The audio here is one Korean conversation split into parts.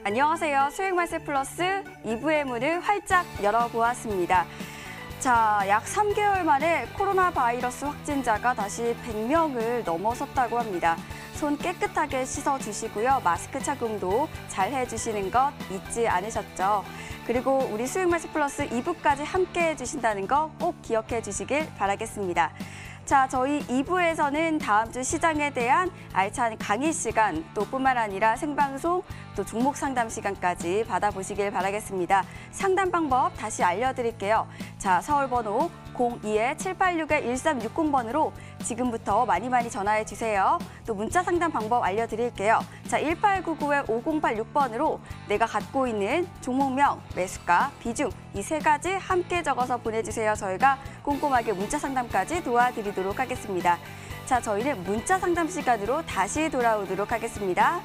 안녕하세요. 수익말세 플러스 2부의 문을 활짝 열어보았습니다. 자, 약 3개월 만에 코로나 바이러스 확진자가 다시 100명을 넘어섰다고 합니다. 손 깨끗하게 씻어주시고요. 마스크 착용도 잘 해주시는 것 잊지 않으셨죠? 그리고 우리 수익말세 플러스 2부까지 함께 해주신다는 거 꼭 기억해 주시길 바라겠습니다. 자, 저희 2부에서는 다음 주 시장에 대한 알찬 강의 시간, 또 뿐만 아니라 생방송, 또 종목 상담 시간까지 받아보시길 바라겠습니다. 상담 방법 다시 알려드릴게요. 자, 서울 번호 02-786-1360번으로 지금부터 많이 전화해 주세요. 또 문자 상담 방법 알려드릴게요. 자, 1899-5086번으로 내가 갖고 있는 종목명, 매수가, 비중 이 세 가지 함께 적어서 보내주세요. 저희가 꼼꼼하게 문자 상담까지 도와드리도록 하겠습니다. 자, 저희는 문자 상담 시간으로 다시 돌아오도록 하겠습니다.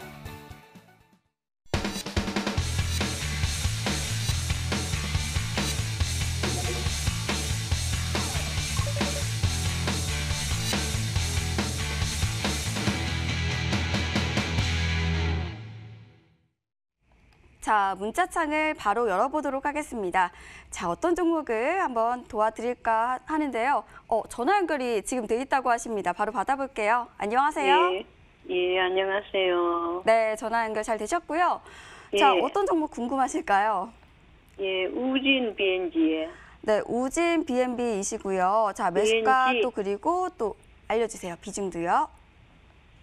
자, 문자창을 바로 열어보도록 하겠습니다. 자, 어떤 종목을 한번 도와드릴까 하는데요. 전화 연결이 지금 돼 있다고 하십니다. 바로 받아볼게요. 안녕하세요. 예, 안녕하세요. 네, 전화 연결 잘 되셨고요. 예. 자, 어떤 종목 궁금하실까요? 예, 우진 BNG에. 네, 우진 BNB이시고요. 자, 매수가 BNG. 또 그리고 또 알려주세요. 비중도요.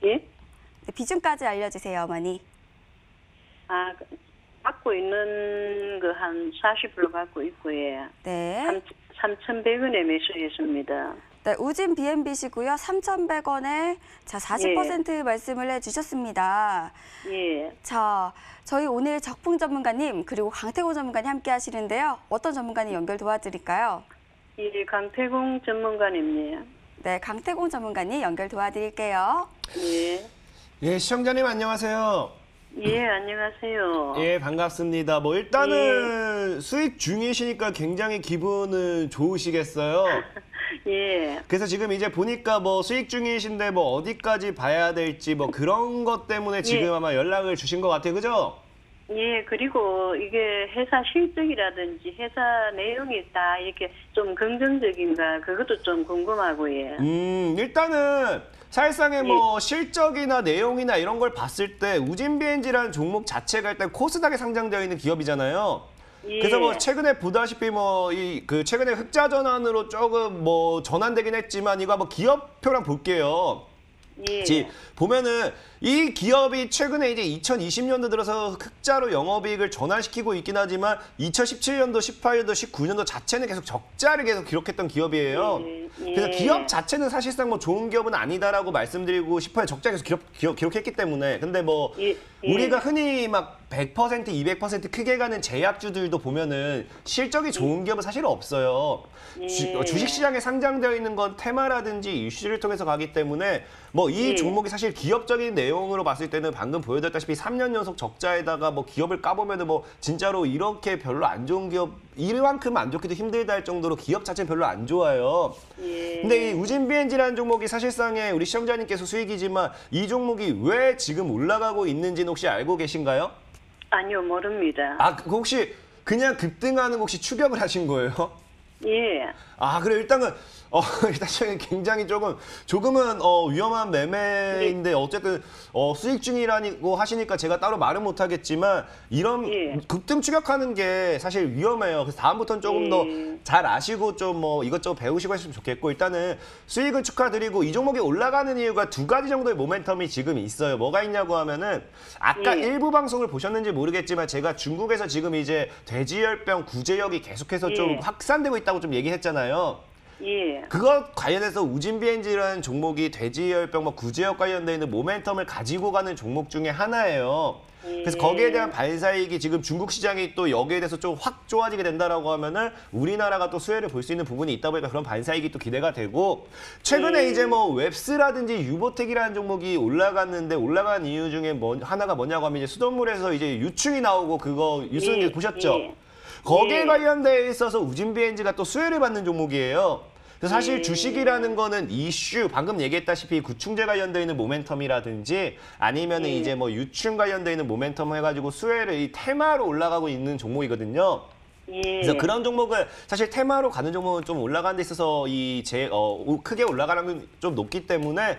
예? 네, 비중까지 알려주세요, 어머니. 갖고 있는 거 한 40% 갖고 있고요. 네. 3,100원에 매수했습니다. 네, 우진 BNB시고요. 3,100원에 자 40% 말씀을 해주셨습니다. 예. 자, 저희 오늘 적풍 전문가님 그리고 강태곤 전문가님 함께 하시는데요. 어떤 전문가님 연결 도와드릴까요? 예, 강태공 전문가님이에요. 네, 강태곤 전문가님 연결 도와드릴게요. 예. 예, 시청자님 안녕하세요. 예, 안녕하세요. 예, 반갑습니다. 뭐 일단은 수익 중이시니까 굉장히 기분은 좋으시겠어요. 예. 그래서 지금 이제 보니까 뭐 수익 중이신데 뭐 어디까지 봐야 될지 뭐 그런 것 때문에 지금 아마 연락을 주신 것 같아요. 그죠? 예, 그리고 이게 회사 실적이라든지 회사 내용이 다 이렇게 좀 긍정적인가 그것도 좀 궁금하고요. 일단은 사실상의 뭐 실적이나 내용이나 이런 걸 봤을 때 우진 BNG라는 종목 자체가 일단 코스닥에 상장되어 있는 기업이잖아요. 예. 그래서 뭐 최근에 보다시피 뭐 최근에 흑자 전환으로 조금 뭐 전환되긴 했지만 이거 한번 기업표랑 볼게요. 예. 보면은 이 기업이 최근에 이제 2020년도 들어서 흑자로 영업이익을 전환시키고 있긴 하지만 2017년도, 18년도, 19년도 자체는 계속 적자를 계속 기록했던 기업이에요. 예. 그래서 기업 자체는 사실상 뭐 좋은 기업은 아니다라고 말씀드리고 싶어요. 적자 계속 기록했기 때문에. 근데 뭐 우리가 흔히 막 100%, 200% 크게 가는 제약주들도 보면은 실적이 좋은 기업은 사실 없어요. 주식시장에 상장되어 있는 건 테마라든지 이슈를 통해서 가기 때문에 뭐 이 종목이 사실 기업적인 내용으로 봤을 때는 방금 보여드렸다시피 3년 연속 적자에다가 뭐 기업을 까보면은 뭐 진짜로 이렇게 별로 안 좋은 기업 이만큼 안 좋기도 힘들다 할 정도로 기업 자체는 별로 안 좋아요. 근데 이 우진 BNG라는 종목이 사실상의 우리 시청자님께서 수익이지만 이 종목이 왜 지금 올라가고 있는지는 혹시 알고 계신가요? 아니요, 모릅니다. 혹시 그냥 급등하는 거 혹시 추격을 하신 거예요? 예. 그래 일단은 일단 굉장히 조금은 위험한 매매인데 어쨌든 수익 중이라고 하시니까 제가 따로 말은 못 하겠지만 이런 급등 추격하는 게 사실 위험해요. 그래서 다음부터는 조금 더 잘 아시고 좀 뭐 이것저것 배우시고 하시면 좋겠고 일단은 수익은 축하드리고 이 종목이 올라가는 이유가 두 가지 정도의 모멘텀이 지금 있어요. 뭐가 있냐고 하면은 아까 일부 방송을 보셨는지 모르겠지만 제가 중국에서 지금 이제 돼지열병 구제역이 계속해서 좀 확산되고 있다고 좀 얘기했잖아요. 예. 그것 관련해서 우진 BNG라는 종목이 돼지열병 구제역 관련돼 있는 모멘텀을 가지고 가는 종목 중에 하나예요. 그래서 거기에 대한 반사이익이 지금 중국 시장이 또 여기에 대해서 좀 확 좋아지게 된다라고 하면은 우리나라가 또 수혜를 볼 수 있는 부분이 있다 보니까 그런 반사이익이 또 기대가 되고 최근에 이제 뭐 웹스라든지 유보텍이라는 종목이 올라갔는데 올라간 이유 중에 하나가 뭐냐고 하면 이제 수돗물에서 이제 유충이 나오고 그거 뉴스 보셨죠? 거기에 관련돼 있어서 우진 BNG가 또 수혜를 받는 종목이에요. 그래서 사실 주식이라는 거는 이슈, 방금 얘기했다시피 구충제 관련되어 있는 모멘텀이라든지 아니면 이제 뭐 유충 관련되어 있는 모멘텀 해가지고 수혜를 이 테마로 올라가고 있는 종목이거든요. 그래서 그런 종목을 사실 테마로 가는 종목은 좀 올라가는 데 있어서 크게 올라가는 건 좀 높기 때문에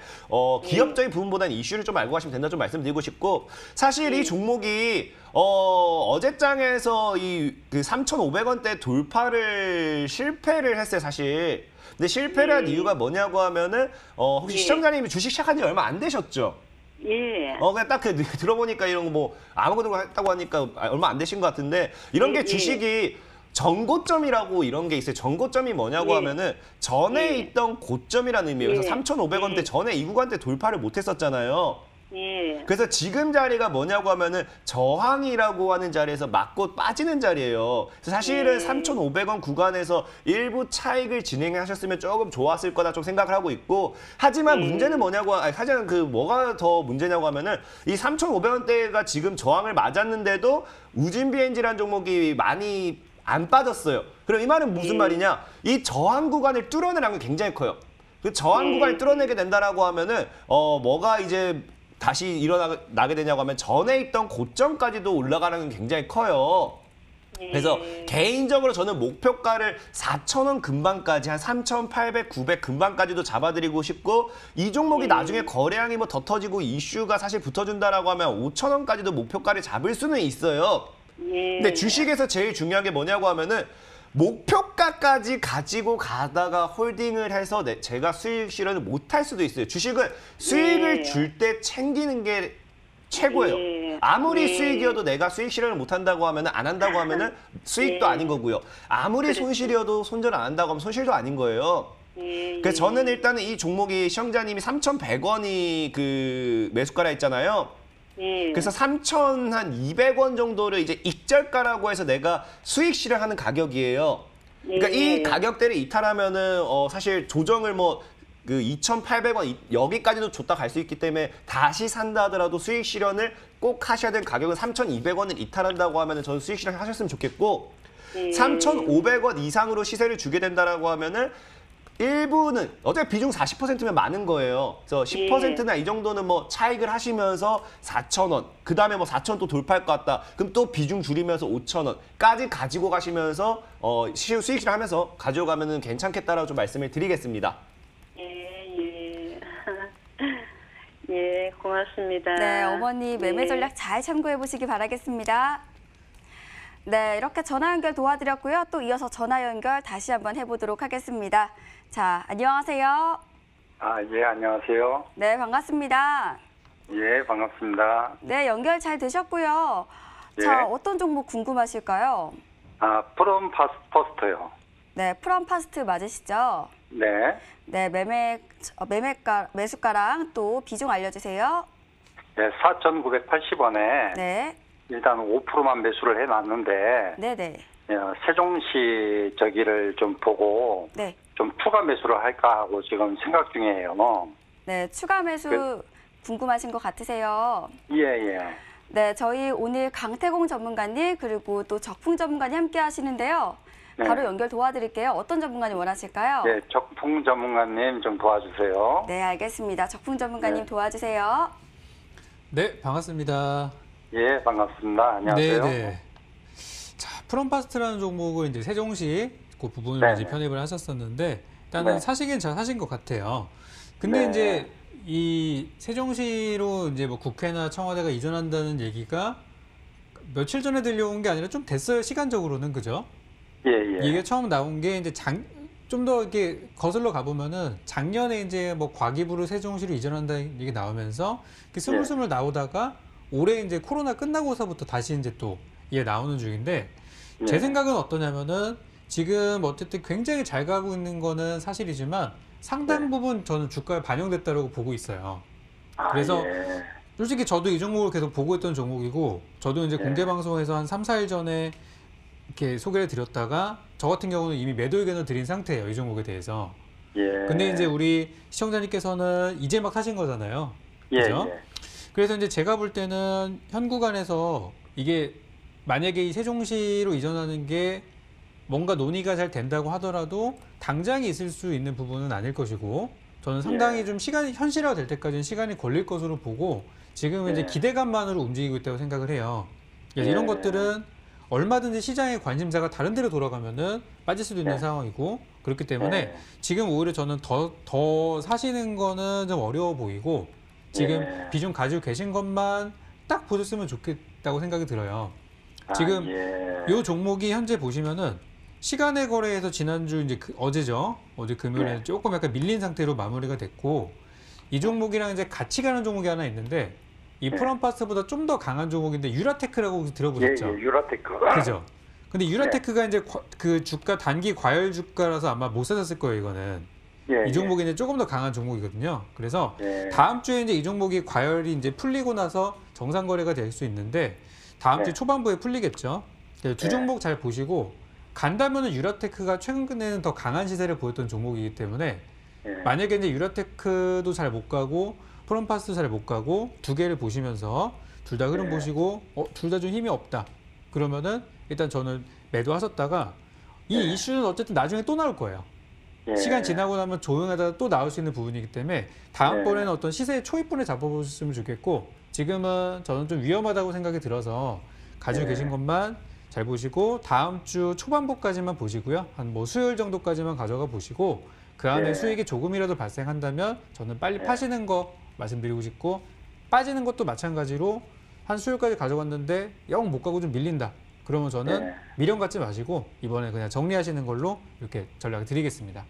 기업적인 부분보다는 이슈를 좀 알고 가시면 된다 좀 말씀드리고 싶고 사실 이 종목이 어제장에서 이 그 3,500원대 돌파를 실패를 했어요 사실. 근데 실패를 한 이유가 뭐냐고 하면은 혹시 시청자님이 주식 시작한 지 얼마 안 되셨죠? 예. 그냥 딱 들어보니까 이런 거 뭐 아무것도 했다고 하니까 얼마 안 되신 것 같은데 이런 게 주식이 전고점이라고 이런 게 있어요. 전고점이 뭐냐고 하면은 전에 있던 고점이라는 의미예요. 그래서 3,500원대 전에 이 구간대 돌파를 못 했었잖아요. 그래서 지금 자리가 뭐냐고 하면은 저항이라고 하는 자리에서 맞고 빠지는 자리예요. 그래서 사실은 3,500원 구간에서 일부 차익을 진행하셨으면 조금 좋았을 거다 좀 생각을 하고 있고 하지만 문제는 뭐냐고 사실은 뭐가 더 문제냐고 하면은 이 3,500원대가 지금 저항을 맞았는데도 우진비엔지라는 종목이 많이 안 빠졌어요. 그럼 이 말은 무슨 말이냐? 이 저항 구간을 뚫어내라는 게 굉장히 커요. 그 저항 구간을 뚫어내게 된다라고 하면은 뭐가 이제 다시 일어나게 되냐고 하면 전에 있던 고점까지도 올라가는 건 굉장히 커요. 그래서 개인적으로 저는 목표가를 4,000원 근방까지 한 3,800, 900 근방까지도 잡아드리고 싶고 이 종목이 나중에 거래량이 뭐 더 터지고 이슈가 사실 붙어준다라고 하면 5,000원까지도 목표가를 잡을 수는 있어요. 근데 주식에서 제일 중요한 게 뭐냐고 하면은 목표가까지 가지고 가다가 홀딩을 해서 제가 수익 실현을 못할 수도 있어요. 주식은 수익을 줄 때 챙기는 게 최고예요. 아무리 수익이어도 내가 수익 실현을 못한다고 하면 안 한다고 하면은 수익도 아닌 거고요. 아무리 손실이어도 손절 안 한다고 하면 손실도 아닌 거예요. 그래서 저는 일단은 이 종목이 시청자님이 3,100원이 그 매수가라 했잖아요. 그래서 3,200원 정도를 이제 익절가라고 해서 내가 수익 실현하는 가격이에요. 그러니까 이 가격대를 이탈하면은 사실 조정을 그 2,800원 여기까지도 줬다 갈 수 있기 때문에 다시 산다 하더라도 수익 실현을 꼭 하셔야 될 가격은 3,200원을 이탈한다고 하면은 저는 수익 실현 하셨으면 좋겠고 3,500원 이상으로 시세를 주게 된다라고 하면은 일부는 어차피 비중 40%면 많은 거예요. 그래서 10%나 이 정도는 뭐 차익을 하시면서 4,000원, 그 다음에 뭐 4,000원 또 돌파할 것 같다. 그럼 또 비중 줄이면서 5,000원까지 가지고 가시면서 수익 실현하면서 가져가면은 괜찮겠다라고 좀 말씀을 드리겠습니다. 예, 고맙습니다. 네, 어머니 매매 전략 잘 참고해 보시기 바라겠습니다. 네, 이렇게 전화 연결 도와드렸고요. 또 이어서 전화 연결 다시 한번 해보도록 하겠습니다. 자, 안녕하세요. 예, 안녕하세요. 네, 반갑습니다. 예, 반갑습니다. 네, 연결 잘 되셨고요. 예. 자, 어떤 종목 궁금하실까요? 프롬 퍼스트요. 네, 프롬파스트 맞으시죠? 네. 네, 매수가랑 또 비중 알려주세요. 네, 4,980원에 네, 일단 5%만 매수를 해놨는데 네네. 세종시 저기를 좀 보고 네, 좀 추가 매수를 할까 하고 지금 생각 중이에요. 네, 추가 매수 궁금하신 것 같으세요? 예, 예. 네, 저희 오늘 강태공 전문가님 그리고 또 적풍 전문가님 함께 하시는데요. 네. 바로 연결 도와드릴게요. 어떤 전문가님 원하실까요? 예, 적풍 전문가님 좀 도와주세요. 네, 알겠습니다. 적풍 전문가님 네. 도와주세요. 네, 반갑습니다. 예, 반갑습니다. 안녕하세요. 네. 자, 프롬파스트라는 종목을 이제 세종시 그 부분을 네. 이제 편입을 하셨었는데 일단은 네. 사시긴 잘 사신 것 같아요. 근데 네. 이제 이 세종시로 이제 뭐 국회나 청와대가 이전한다는 얘기가 며칠 전에 들려온 게 아니라 좀 됐어요. 시간적으로는 그죠? 예, 예. 이게 처음 나온 게 이제 좀 더 이렇게 거슬러 가보면은 작년에 이제 뭐 과기부를 세종시로 이전한다는 얘기 나오면서 스물스물 나오다가 올해 이제 코로나 끝나고서부터 다시 이제 또 이게 나오는 중인데 제 생각은 어떠냐면은 지금 어쨌든 굉장히 잘 가고 있는 거는 사실이지만 상당 부분 저는 주가에 반영됐다고 보고 있어요. 그래서 예. 솔직히 저도 이 종목을 계속 보고 있던 종목이고 저도 이제 공개 방송에서 한 3, 4일 전에 이렇게 소개를 드렸다가 저 같은 경우는 이미 매도 의견을 드린 상태예요. 이 종목에 대해서. 예. 근데 이제 우리 시청자님께서는 이제 막 하신 거잖아요. 예, 그죠? 예. 그래서 이제 제가 볼 때는 현 구간에서 이게 만약에 이 세종시로 이전하는 게 뭔가 논의가 잘 된다고 하더라도 당장이 있을 수 있는 부분은 아닐 것이고 저는 상당히 예. 좀 시간이 현실화 될 때까지는 시간이 걸릴 것으로 보고 지금은 이제 예. 기대감만으로 움직이고 있다고 생각을 해요. 그래서 예. 이런 것들은 얼마든지 시장의 관심사가 다른 데로 돌아가면은 빠질 수도 있는 예. 상황이고 그렇기 때문에 예. 지금 오히려 저는 더 사시는 거는 좀 어려워 보이고 지금 예. 비중 가지고 계신 것만 딱 보셨으면 좋겠다고 생각이 들어요. 지금 예. 이 종목이 현재 보시면은 시간의 거래에서 지난주 이제 어제죠. 어제 금요일에 네. 조금 약간 밀린 상태로 마무리가 됐고 이 종목이랑 이제 같이 가는 종목이 하나 있는데 이 네. 프롬파스보다 좀 더 강한 종목인데 유라테크라고 혹시 예, 들어보셨죠? 예, 유라테크. 그죠? 근데 유라테크가 이제 그 주가 단기 과열 주가라서 아마 못 사셨을 거예요, 이거는. 예, 이 종목이 이제 조금 더 강한 종목이거든요. 그래서 예. 다음 주에 이제 이 종목이 과열이 이제 풀리고 나서 정상 거래가 될 수 있는데 다음 주 네. 초반부에 풀리겠죠. 두 네. 종목 잘 보시고 간다면은 유라테크가 최근에는 더 강한 시세를 보였던 종목이기 때문에 예. 만약에 이제 유라테크도 잘 못 가고 프롬파스도 잘 못 가고 두 개를 보시면서 둘 다 흐름 네. 보시고 둘 다 좀 힘이 없다. 그러면은 일단 저는 매도하셨다가 이 네. 이슈는 어쨌든 나중에 또 나올 거예요. 예. 시간 지나고 나면 조용하다가 또 나올 수 있는 부분이기 때문에 다음번에는 네. 어떤 시세의 초입분에 잡아보셨으면 좋겠고 지금은 저는 좀 위험하다고 생각이 들어서 가지고 네. 계신 것만 잘 보시고 다음 주 초반부까지만 보시고요. 한 뭐 수요일 정도까지만 가져가 보시고 그 안에 네. 수익이 조금이라도 발생한다면 저는 빨리 네. 파시는 거 말씀드리고 싶고 빠지는 것도 마찬가지로 한 수요일까지 가져갔는데 영 못 가고 좀 밀린다. 그러면 저는 네. 미련 갖지 마시고 이번에 그냥 정리하시는 걸로 이렇게 전략을 드리겠습니다.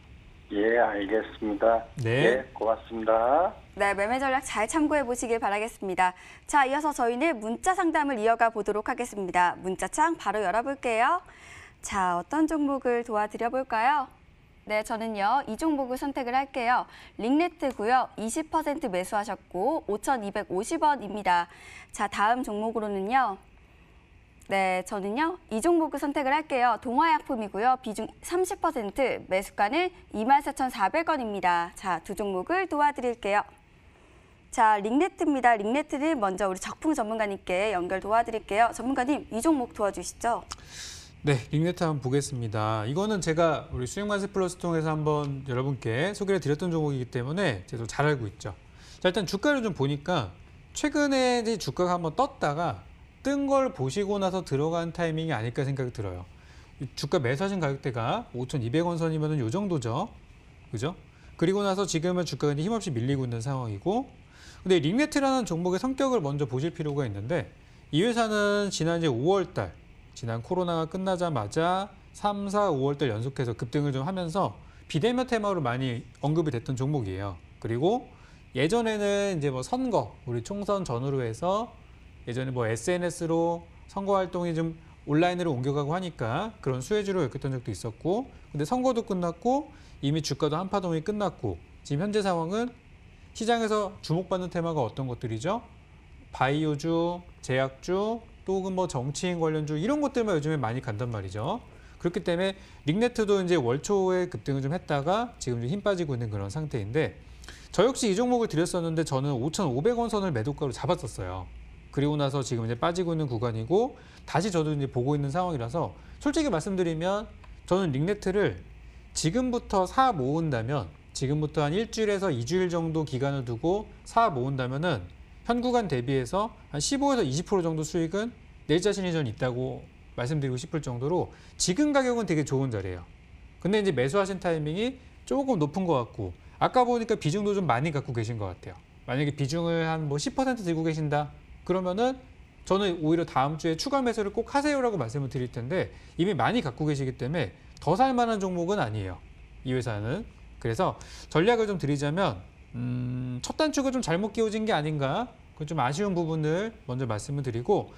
예, 알겠습니다. 네. 예, 고맙습니다. 네, 매매 전략 잘 참고해 보시길 바라겠습니다. 자, 이어서 저희는 문자 상담을 이어가 보도록 하겠습니다. 문자창 바로 열어볼게요. 자, 어떤 종목을 도와드려 볼까요? 네, 저는요, 이 종목을 선택을 할게요. 링네트고요. 20% 매수하셨고 5,250원입니다. 자, 다음 종목으로는요. 네, 저는요, 이 종목을 선택을 할게요. 동화약품이고요. 비중 30%, 매수가는 24,400원입니다. 자, 두 종목을 도와드릴게요. 자, 링네트입니다. 링네트를 먼저 우리 적풍 전문가님께 연결 도와드릴게요. 전문가님, 이 종목 도와주시죠. 네, 링네트 한번 보겠습니다. 이거는 제가 우리 수익만세 플러스 통해서 한번 여러분께 소개를 드렸던 종목이기 때문에 제가 잘 알고 있죠. 자, 일단 주가를 좀 보니까 최근에 이제 주가가 한번 떴다가 뜬 걸 보시고 나서 들어간 타이밍이 아닐까 생각이 들어요. 주가 매수하신 가격대가 5,200원 선이면 요 정도죠. 그죠? 그리고 나서 지금은 주가가 이제 힘없이 밀리고 있는 상황이고 근데 링네트라는 종목의 성격을 먼저 보실 필요가 있는데 이 회사는 지난 이제 5월 달 지난 코로나가 끝나자마자 3, 4, 5월 달 연속해서 급등을 좀 하면서 비대면 테마로 많이 언급이 됐던 종목이에요. 그리고 예전에는 이제 뭐 선거, 우리 총선 전후로 해서 예전에 뭐 SNS로 선거 활동이 좀 온라인으로 옮겨가고 하니까 그런 수혜주로 엮였던 적도 있었고 근데 선거도 끝났고 이미 주가도 한파동이 끝났고 지금 현재 상황은 시장에서 주목받는 테마가 어떤 것들이죠? 바이오주, 제약주, 또 혹은 뭐 정치인 관련주 이런 것들만 요즘에 많이 간단 말이죠. 그렇기 때문에 링네트도 이제 월 초에 급등을 좀 했다가 지금 좀 힘 빠지고 있는 그런 상태인데 저 역시 이 종목을 드렸었는데 저는 5,500원 선을 매도가로 잡았었어요. 그리고 나서 지금 이제 빠지고 있는 구간이고 다시 저도 이제 보고 있는 상황이라서 솔직히 말씀드리면 저는 링네트를 지금부터 사 모은다면 지금부터 한 일주일에서 2주일 정도 기간을 두고 사 모은다면은 현 구간 대비해서 한 15에서 20% 정도 수익은 낼 자신이 전 있다고 말씀드리고 싶을 정도로 지금 가격은 되게 좋은 자리예요. 근데 이제 매수하신 타이밍이 조금 높은 것 같고 아까 보니까 비중도 좀 많이 갖고 계신 것 같아요. 만약에 비중을 한 뭐 10% 들고 계신다 그러면은 저는 오히려 다음 주에 추가 매수를 꼭 하세요라고 말씀을 드릴 텐데 이미 많이 갖고 계시기 때문에 더 살 만한 종목은 아니에요. 이 회사는. 그래서 전략을 좀 드리자면 첫 단추가 좀 잘못 끼워진 게 아닌가 그 좀 아쉬운 부분을 먼저 말씀을 드리고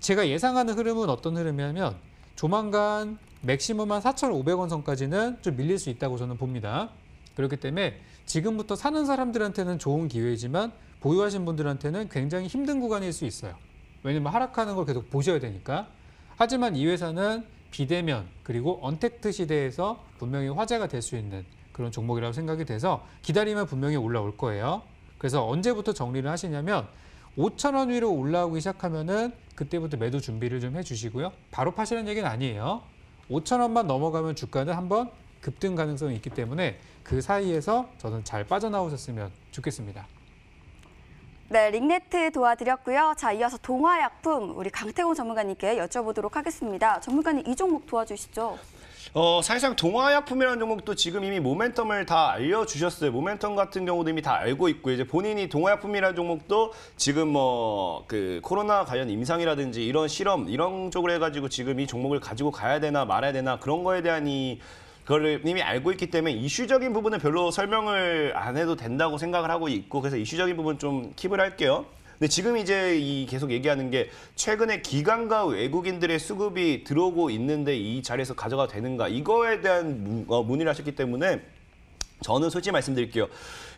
제가 예상하는 흐름은 어떤 흐름이냐면 조만간 맥시멈 한 4,500원 선까지는 좀 밀릴 수 있다고 저는 봅니다. 그렇기 때문에 지금부터 사는 사람들한테는 좋은 기회이지만 보유하신 분들한테는 굉장히 힘든 구간일 수 있어요. 왜냐면 하락하는 걸 계속 보셔야 되니까. 하지만 이 회사는 비대면 그리고 언택트 시대에서 분명히 화제가 될 수 있는 그런 종목이라고 생각이 돼서 기다리면 분명히 올라올 거예요. 그래서 언제부터 정리를 하시냐면 5,000원 위로 올라오기 시작하면은 그때부터 매도 준비를 좀 해주시고요. 바로 파시는 얘기는 아니에요. 5,000원만 넘어가면 주가는 한번 급등 가능성이 있기 때문에 그 사이에서 저는 잘 빠져나오셨으면 좋겠습니다. 네, 링네트 도와드렸고요. 자, 이어서 동화약품 우리 강태공 전문가님께 여쭤보도록 하겠습니다. 전문가님, 이 종목 도와주시죠. 사실상 동화약품이라는 종목도 지금 이미 모멘텀을 다 알려주셨어요. 모멘텀 같은 경우도 이미 다 알고 있고, 이제 본인이 동화약품이라는 종목도 지금 뭐 그 코로나 관련 임상이라든지 이런 실험 이런 쪽으로 해가지고 지금 이 종목을 가지고 가야 되나 말아야 되나 그런 거에 대한 그거를 이미 알고 있기 때문에 이슈적인 부분은 별로 설명을 안 해도 된다고 생각을 하고 있고, 그래서 이슈적인 부분 좀 킵을 할게요. 근데 지금 이제 계속 얘기하는 게 최근에 기관과 외국인들의 수급이 들어오고 있는데 이 자리에서 가져가도 되는가, 이거에 대한 문의를 하셨기 때문에 저는 솔직히 말씀드릴게요.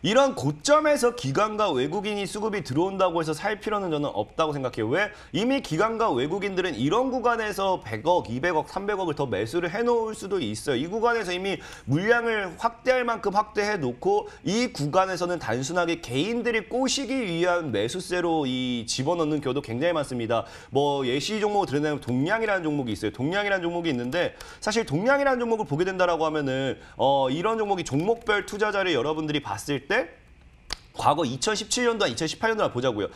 이런 고점에서 기관과 외국인이 수급이 들어온다고 해서 살 필요는 저는 없다고 생각해요. 왜? 이미 기관과 외국인들은 이런 구간에서 100억, 200억, 300억을 더 매수를 해놓을 수도 있어요. 이 구간에서 이미 물량을 확대할 만큼 확대해놓고 이 구간에서는 단순하게 개인들이 꼬시기 위한 매수세로 집어넣는 경우도 굉장히 많습니다. 뭐 예시 종목을 드러내면 동량이라는 종목이 있어요. 동량이라는 종목이 있는데 사실 동량이라는 종목을 보게 된다라고 하면은 이런 종목이 종목별 투자자를 여러분들이 봤을 때 과거 2017년도와 2018년도나 보자고요.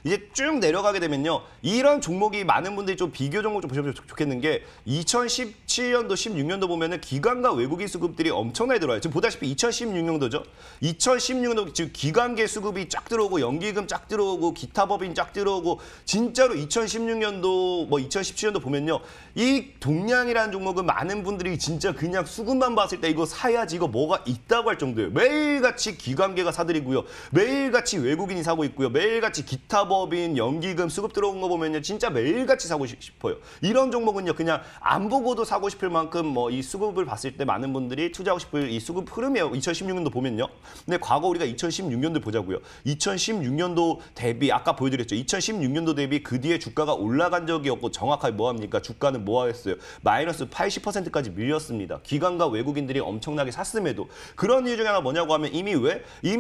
이제 쭉 내려가게 되면요. 이런 종목이 많은 분들이 좀 비교 종목 좀 보시면 좋겠는 게 2017년도, 16년도 보면은 기관과 외국인 수급들이 엄청나게 들어와요. 지금 보다시피 2016년도죠. 2016년도 지금 기관계 수급이 쫙 들어오고 연기금 쫙 들어오고 기타 법인 쫙 들어오고 진짜로 2016년도, 뭐 2017년도 보면요. 이 동량이라는 종목은 많은 분들이 진짜 그냥 수급만 봤을 때 이거 사야지, 이거 뭐가 있다고 할 정도예요. 매일같이 기관계가 사들이고요. 매일같이 외국인이 사고 있고요. 매일같이 기타 법인, 연기금, 수급 들어온 거 보면요. 진짜 매일같이 사고 싶어요. 이런 종목은요. 그냥 안 보고도 사고 싶을 만큼 뭐 이 수급을 봤을 때 많은 분들이 투자하고 싶을 이 수급 흐름이에요. 2016년도 보면요. 근데 과거 우리가 2016년도 보자고요. 2016년도 대비 아까 보여드렸죠. 2016년도 대비 그 뒤에 주가가 올라간 적이 없고 정확하게 뭐합니까? 주가는 뭐 했어요? 마이너스 80%까지 밀렸습니다. 기관과 외국인들이 엄청나게 샀음에도. 그런 이유 중에 하나 뭐냐고 하면 이미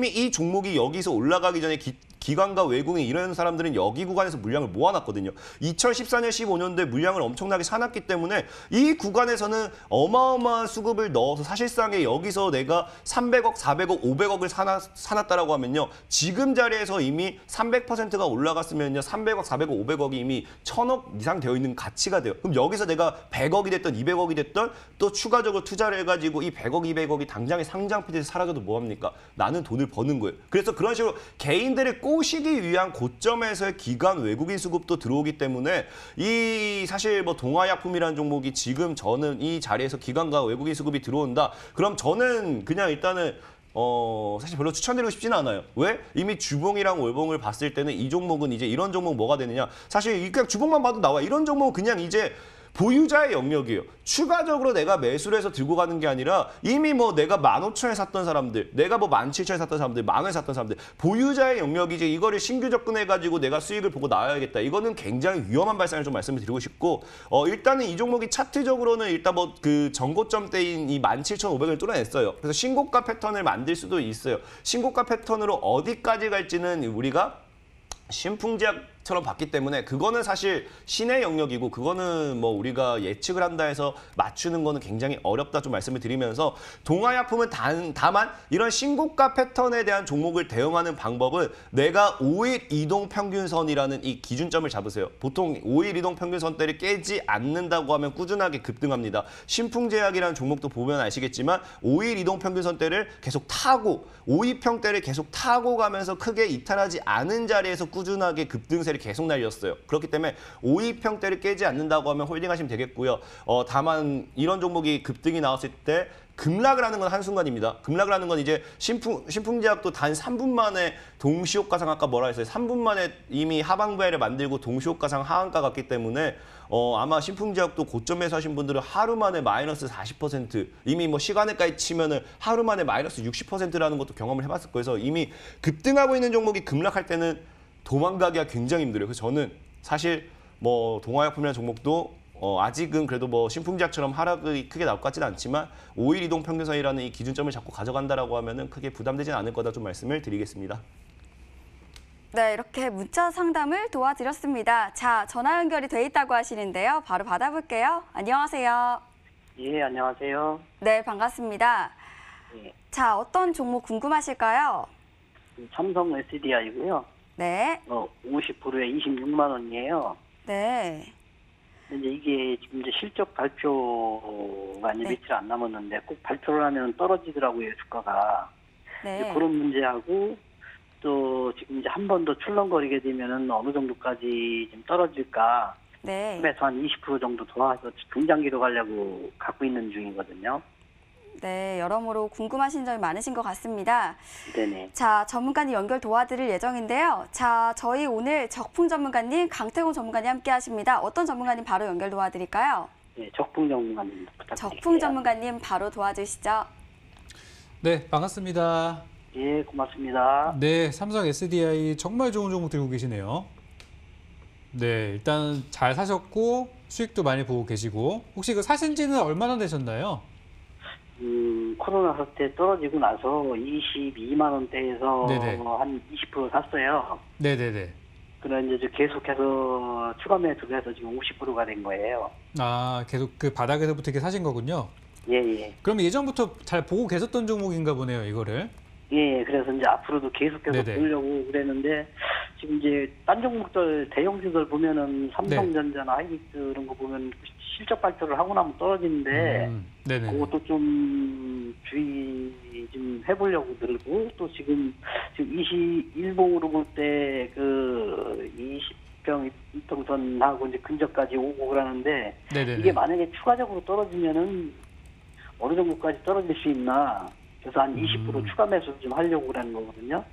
이 종목이 여기서 올라가기 전에 기관과 외국인 이런 사람들은 여기 구간에서 물량을 모아놨거든요. 2014년, 15년도에 물량을 엄청나게 사놨기 때문에 이 구간에서는 어마어마한 수급을 넣어서 사실상에 여기서 내가 300억, 400억, 500억을 사놨다라고 하면요. 지금 자리에서 이미 300%가 올라갔으면요. 300억, 400억, 500억이 이미 1000억 이상 되어 있는 가치가 돼요. 그럼 여기서 내가 100억이 됐던 200억이 됐던 또 추가적으로 투자를 해가지고 이 100억, 200억이 당장에 상장 PD에서 사라져도 뭐합니까? 나는 돈을 버는 거예요. 그래서 그런 식으로 개인들의 꼬시기 위한 고점에서의 기관 외국인 수급도 들어오기 때문에 이 사실 뭐 동화약품이라는 종목이 지금 저는 이 자리에서 기관과 외국인 수급이 들어온다. 그럼 저는 그냥 일단은 사실 별로 추천드리고 싶지는 않아요. 왜? 이미 주봉이랑 월봉을 봤을 때는 이 종목은 이제 이런 종목 뭐가 되느냐. 사실 그냥 주봉만 봐도 나와. 이런 종목은 그냥 이제 보유자의 영역이에요. 추가적으로 내가 매수를 해서 들고 가는 게 아니라 이미 뭐 내가 15,000에 샀던 사람들, 내가 뭐 17,000에 샀던 사람들, 10,000에 샀던 사람들, 보유자의 영역이지 이거를 신규 접근해가지고 내가 수익을 보고 나와야겠다. 이거는 굉장히 위험한 발상을 좀 말씀을 드리고 싶고, 일단은 이 종목이 차트적으로는 일단 뭐 그 전고점 때인 이 17,500을 뚫어냈어요. 그래서 신고가 패턴을 만들 수도 있어요. 신고가 패턴으로 어디까지 갈지는 우리가 신풍제약처럼 봤기 때문에 그거는 사실 신의 영역이고 그거는 뭐 우리가 예측을 한다 해서 맞추는 거는 굉장히 어렵다 좀 말씀을 드리면서 동화약품은 다만 이런 신고가 패턴에 대한 종목을 대응하는 방법은 내가 5일 이동 평균선이라는 이 기준점을 잡으세요. 보통 5일 이동 평균선대를 깨지 않는다고 하면 꾸준하게 급등합니다. 신풍제약이라는 종목도 보면 아시겠지만 5일 이동 평균선대를 계속 타고 5위평대를 계속 타고 가면서 크게 이탈하지 않은 자리에서 꾸준하게 급등세를 계속 날렸어요. 그렇기 때문에 5위평대를 깨지 않는다고 하면 홀딩하시면 되겠고요. 다만 이런 종목이 급등이 나왔을 때 급락을 하는 건 한순간입니다. 급락을 하는 건 이제 신풍제약도 단 3분 만에 동시호가상 아까 뭐라 했어요? 3분 만에 이미 하방배를 만들고 동시호가상 하한가 갔기 때문에 아마 신풍제약도 고점에서 하신 분들은 하루 만에 마이너스 40% 이미 뭐 시간에까지 치면은 하루 만에 마이너스 60%라는 것도 경험을 해봤을 거예요. 그래서 이미 급등하고 있는 종목이 급락할 때는 도망가기가 굉장히 힘들어요. 그래서 저는 사실 뭐 동화약품이라는 종목도 아직은 그래도 뭐 신풍제약처럼 하락이 크게 나올 것 같지는 않지만 5일 이동 평균선이라는 이 기준점을 잡고 가져간다라고 하면은 크게 부담되지는 않을 거다 좀 말씀을 드리겠습니다. 네, 이렇게 문자 상담을 도와드렸습니다. 자, 전화 연결이 돼 있다고 하시는데요. 바로 받아볼게요. 안녕하세요. 예, 안녕하세요. 네, 반갑습니다. 예, 자, 어떤 종목 궁금하실까요? 삼성 SDI고요. 네, 50%에 26만 원이에요. 네, 근데 이게 지금 이제 실적 발표가 이제 네. 며칠 안 남았는데 꼭 발표를 하면 떨어지더라고요, 주가가. 이제 네, 그런 문제하고 또 지금 이제 한 번 더 출렁거리게 되면은 어느 정도까지 좀 떨어질까? 네. 그래서 한 20% 정도 도와서 중장기로 가려고 갖고 있는 중이거든요. 네, 여러모로 궁금하신 점이 많으신 것 같습니다. 네네. 자, 전문가님 연결 도와드릴 예정인데요. 자, 저희 오늘 적풍 전문가님, 강태공 전문가님 함께 하십니다. 어떤 전문가님 바로 연결 도와드릴까요? 네, 적풍 전문가님 부탁드릴게요. 적풍 전문가님 바로 도와주시죠. 네, 반갑습니다. 예, 고맙습니다. 네, 삼성 SDI 정말 좋은 종목 들고 계시네요. 네, 일단 잘 사셨고 수익도 많이 보고 계시고 혹시 그 사신 지는 얼마나 되셨나요? 코로나 사태 떨어지고 나서 22만 원대에서 네네. 한 20% 샀어요. 네네네. 그래 이제 계속해서 추가 매수를 해서 지금 50%가 된 거예요. 아, 계속 그 바닥에서부터 이렇게 사신 거군요. 예, 예. 그럼 예전부터 잘 보고 계셨던 종목인가 보네요, 이거를. 예, 그래서 이제 앞으로도 계속해서 네네. 보려고 그랬는데 지금 이제 딴 종목들 대형주들 보면은 삼성전자나 하이닉스 이런 거 보면 실적 발표를 하고 나면 떨어지는데 네네. 그것도 좀 주의 좀 해보려고 들고 또 지금 일봉으로 볼 때 그 20평 이평선하고 이제 근접까지 오고 그러는데 네네네. 이게 만약에 추가적으로 떨어지면은 어느 정도까지 떨어질 수 있나? 그래서 한 20% 추가 매수 좀 하려고 그러는 거거든요.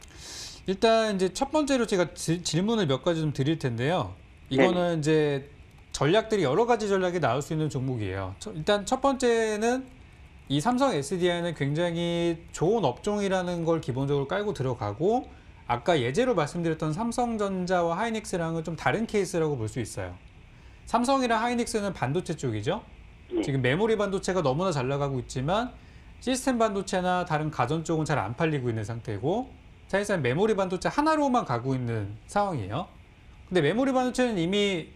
일단 이제 첫 번째로 제가 질문을 몇 가지 좀 드릴 텐데요. 이거는 이제 전략들이 여러 가지 전략이 나올 수 있는 종목이에요. 일단 첫 번째는 이 삼성 SDI는 굉장히 좋은 업종이라는 걸 기본적으로 깔고 들어가고 아까 예제로 말씀드렸던 삼성전자와 하이닉스랑은 좀 다른 케이스라고 볼 수 있어요. 삼성이랑 하이닉스는 반도체 쪽이죠. 지금 메모리 반도체가 너무나 잘 나가고 있지만 시스템 반도체나 다른 가전 쪽은 잘 안 팔리고 있는 상태고 사실상 메모리 반도체 하나로만 가고 있는 상황이에요. 근데 메모리 반도체는 이미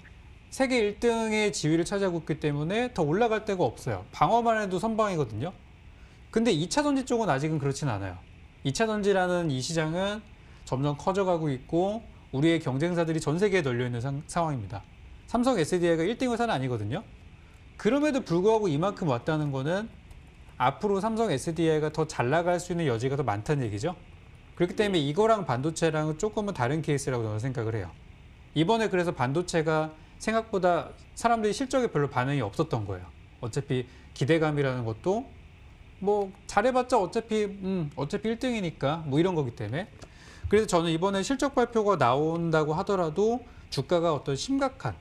세계 1등의 지위를 차지하고 있기 때문에 더 올라갈 데가 없어요. 방어만 해도 선방이거든요. 근데 2차 전지 쪽은 아직은 그렇진 않아요. 2차 전지라는 이 시장은 점점 커져가고 있고 우리의 경쟁사들이 전 세계에 널려 있는 상황입니다. 삼성 SDI가 1등 회사는 아니거든요. 그럼에도 불구하고 이만큼 왔다는 거는 앞으로 삼성 SDI가 더 잘 나갈 수 있는 여지가 더 많다는 얘기죠. 그렇기 때문에 이거랑 반도체랑은 조금은 다른 케이스라고 저는 생각을 해요. 이번에 그래서 반도체가 생각보다 사람들이 실적에 별로 반응이 없었던 거예요. 어차피 기대감이라는 것도 뭐 잘해봤자 어차피 1등이니까 뭐 이런 거기 때문에 그래서 저는 이번에 실적 발표가 나온다고 하더라도 주가가 어떤 심각한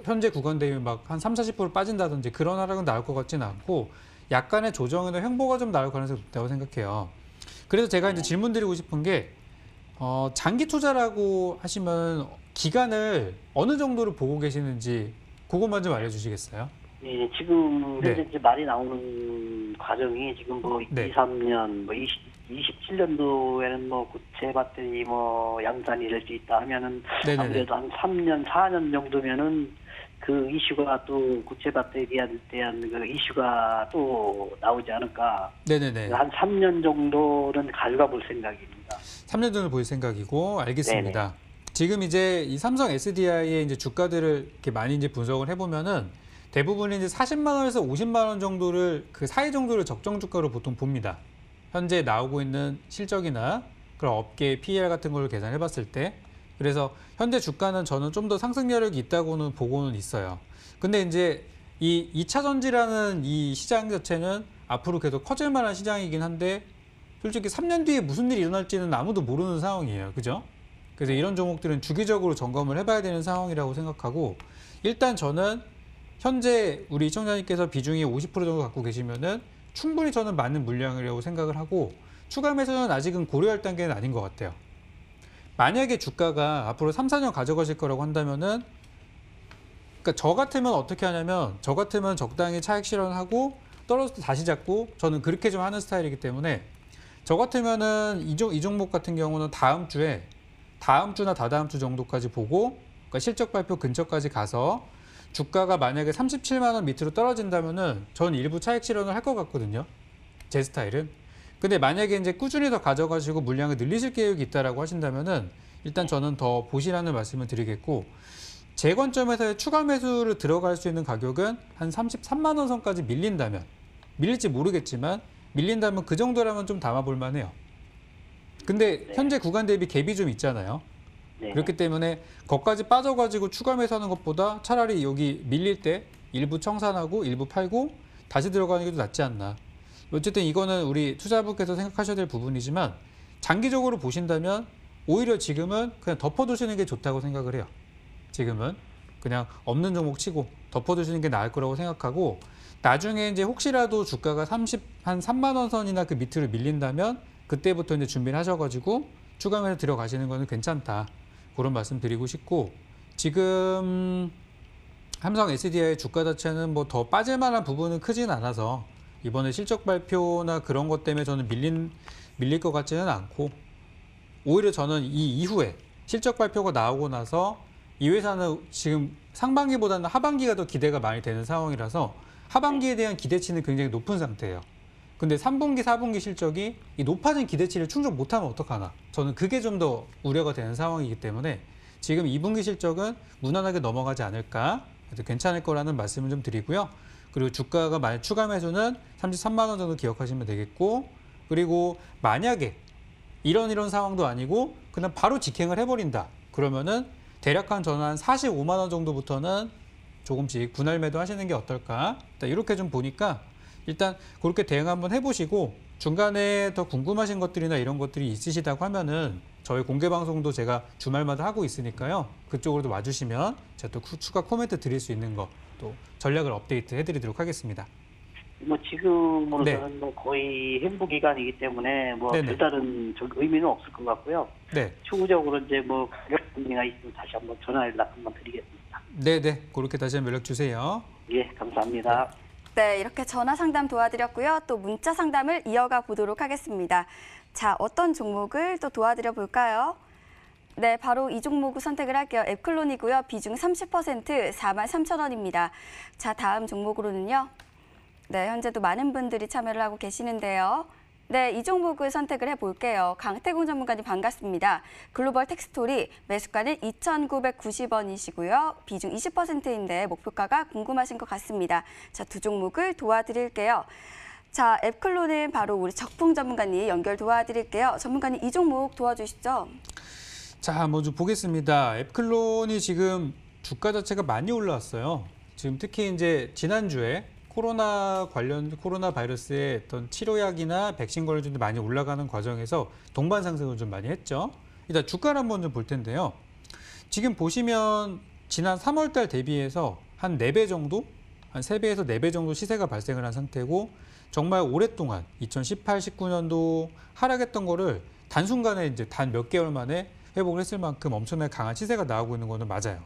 현재 구간 대비 막 한 30-40% 빠진다든지 그런 하락은 나올 것 같지는 않고 약간의 조정이나 횡보가 좀 나올 가능성이 높다고 생각해요. 그래서 제가 이제 질문 드리고 싶은 게 장기 투자라고 하시면 기간을 어느 정도로 보고 계시는지 그것만 좀 알려주시겠어요? 예, 지금 현재 이제 말이 나오는 과정이 지금 뭐 2, 3년, 뭐 27년도에는 뭐 고체 배터리 뭐 양산이 될 수 있다 하면은 아무래도 한 3년, 4년 정도면은 그 이슈가 또 고체 배터리에 대한 그 이슈가 또 나오지 않을까. 네네네. 한 3년 정도는 가져가 볼 생각입니다. 3년 정도 볼 생각이고 알겠습니다. 네네. 지금 이제 이 삼성 SDI의 이제 주가들을 이렇게 많이 이제 분석을 해보면은 대부분 이제 40만 원에서 50만 원 정도를 그 사이 정도를 적정 주가로 보통 봅니다. 현재 나오고 있는 실적이나 그런 업계 PER 같은 걸 계산해 봤을 때 그래서 현재 주가는 저는 좀 더 상승 여력이 있다고는 보고는 있어요. 근데 이제 이 2차 전지라는 이 시장 자체는 앞으로 계속 커질 만한 시장이긴 한데 솔직히 3년 뒤에 무슨 일이 일어날지는 아무도 모르는 상황이에요. 그죠? 그래서 이런 종목들은 주기적으로 점검을 해봐야 되는 상황이라고 생각하고 일단 저는 현재 우리 시청자님께서 비중이 50% 정도 갖고 계시면은 충분히 저는 맞는 물량이라고 생각을 하고 추가 매수는 아직은 고려할 단계는 아닌 것 같아요. 만약에 주가가 앞으로 3, 4년 가져가실 거라고 한다면은 그러니까 저 같으면 어떻게 하냐면 저 같으면 적당히 차익 실현하고 떨어질 때 다시 잡고 저는 그렇게 좀 하는 스타일이기 때문에 저 같으면은 이 종목 같은 경우는 다음 주나 다다음 주 정도까지 보고 그러니까 실적 발표 근처까지 가서 주가가 만약에 37만 원 밑으로 떨어진다면은 전 일부 차익 실현을 할 것 같거든요. 제 스타일은. 근데 만약에 이제 꾸준히 더 가져가시고 물량을 늘리실 계획이 있다라고 하신다면은 일단 저는 더 보시라는 말씀을 드리겠고, 제 관점에서의 추가 매수를 들어갈 수 있는 가격은 한 33만 원 선까지 밀린다면, 밀릴지 모르겠지만 밀린다면 그 정도라면 좀 담아볼 만해요. 근데 현재 구간 대비 갭이 좀 있잖아요. 그렇기 때문에 거기까지 빠져가지고 추가 매수하는 것보다 차라리 여기 밀릴 때 일부 청산하고 일부 팔고 다시 들어가는 게 더 낫지 않나. 어쨌든 이거는 우리 투자분께서 생각하셔야 될 부분이지만 장기적으로 보신다면 오히려 지금은 그냥 덮어두시는 게 좋다고 생각을 해요. 지금은 그냥 없는 종목 치고 덮어두시는 게 나을 거라고 생각하고, 나중에 이제 혹시라도 주가가 한 3만 원 선이나 그 밑으로 밀린다면 그때부터 이제 준비를 하셔가지고 추가 매수 들어가시는 거는 괜찮다. 그런 말씀 드리고 싶고, 지금 삼성 SDI의 주가 자체는 뭐 더 빠질 만한 부분은 크진 않아서 이번에 실적 발표나 그런 것 때문에 저는 밀릴 것 같지는 않고, 오히려 저는 이 이후에 실적 발표가 나오고 나서 이 회사는 지금 상반기보다는 하반기가 더 기대가 많이 되는 상황이라서 하반기에 대한 기대치는 굉장히 높은 상태예요. 근데 3분기, 4분기 실적이 이 높아진 기대치를 충족 못하면 어떡하나. 저는 그게 좀 더 우려가 되는 상황이기 때문에 지금 2분기 실적은 무난하게 넘어가지 않을까, 그래도 괜찮을 거라는 말씀을 좀 드리고요. 그리고 주가가 만약 추가 매수는 33만 원 정도 기억하시면 되겠고, 그리고 만약에 이런 상황도 아니고 그냥 바로 직행을 해버린다. 그러면은 대략 저는 한 45만 원 정도부터는 조금씩 분할 매도 하시는 게 어떨까. 일단 이렇게 좀 보니까 일단 그렇게 대응 한번 해보시고, 중간에 더 궁금하신 것들이나 이런 것들이 있으시다고 하면은 저희 공개 방송도 제가 주말마다 하고 있으니까요. 그쪽으로도 와주시면 제가 또 추가 코멘트 드릴 수 있는 거, 또 전략을 업데이트 해드리도록 하겠습니다. 뭐 지금으로서는 뭐 거의 행보 기간이기 때문에 뭐 별다른 의미는 없을 것 같고요. 추후적으로 이제 뭐 가격 문제가 있으면 다시 한번 전화를 한번 드리겠습니다. 네네, 그렇게 다시 한번 연락 주세요. 예, 감사합니다. 네, 이렇게 전화 상담 도와드렸고요. 또 문자 상담을 이어가 보도록 하겠습니다. 자, 어떤 종목을 또 도와드려 볼까요? 네, 바로 이 종목을 선택을 할게요. 앱클론이고요. 비중 30%, 43,000원입니다. 자, 다음 종목으로는요. 네, 현재도 많은 분들이 참여를 하고 계시는데요. 네, 이 종목을 선택을 해볼게요. 강태공 전문가님 반갑습니다. 글로벌 텍스토리 매수가는 2,990원이시고요. 비중 20%인데 목표가가 궁금하신 것 같습니다. 자, 두 종목을 도와드릴게요. 자, 앱클론은 바로 우리 적풍 전문가님 연결 도와드릴게요. 전문가님 이 종목 도와주시죠. 자, 먼저 보겠습니다. 앱클론이 지금 주가 자체가 많이 올라왔어요. 지금 특히 이제 지난주에 코로나 바이러스의 어떤 치료약이나 백신 관련주도 많이 올라가는 과정에서 동반 상승을 좀 많이 했죠. 일단 주가를 한번 좀 볼 텐데요. 지금 보시면 지난 3월 달 대비해서 한 4배 정도, 한 3배에서 4배 정도 시세가 발생을 한 상태고, 정말 오랫동안 2018, 19년도 하락했던 거를 단순간에 이제 단 몇 개월 만에 회복을 했을 만큼 엄청나게 강한 시세가 나오고 있는 거는 맞아요.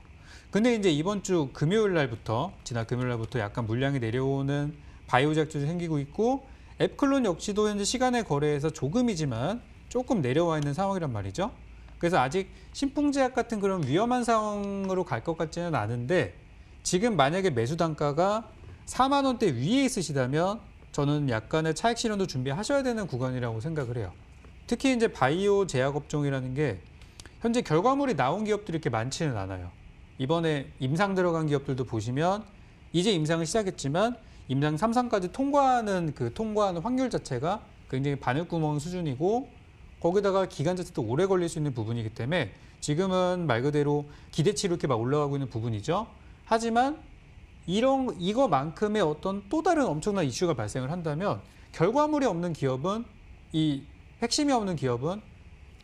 근데 이제 이번 주 금요일 날부터, 지난 금요일 날부터 약간 물량이 내려오는 바이오작주도 생기고 있고, 앱클론 역시도 현재 시간의 거래에서 조금이지만 조금 내려와 있는 상황이란 말이죠. 그래서 아직 신풍제약 같은 그런 위험한 상황으로 갈 것 같지는 않은데, 지금 만약에 매수 단가가 4만 원대 위에 있으시다면 저는 약간의 차익 실현도 준비하셔야 되는 구간이라고 생각을 해요. 특히 이제 바이오 제약 업종이라는 게 현재 결과물이 나온 기업들이 이렇게 많지는 않아요. 이번에 임상 들어간 기업들도 보시면 이제 임상을 시작했지만 임상 3상까지 통과하는 확률 자체가 굉장히 바늘구멍 수준이고, 거기다가 기간 자체도 오래 걸릴 수 있는 부분이기 때문에 지금은 말 그대로 기대치로 이렇게 막 올라가고 있는 부분이죠. 하지만 이거만큼의 어떤 또 다른 엄청난 이슈가 발생을 한다면 결과물이 없는 기업은, 이 핵심이 없는 기업은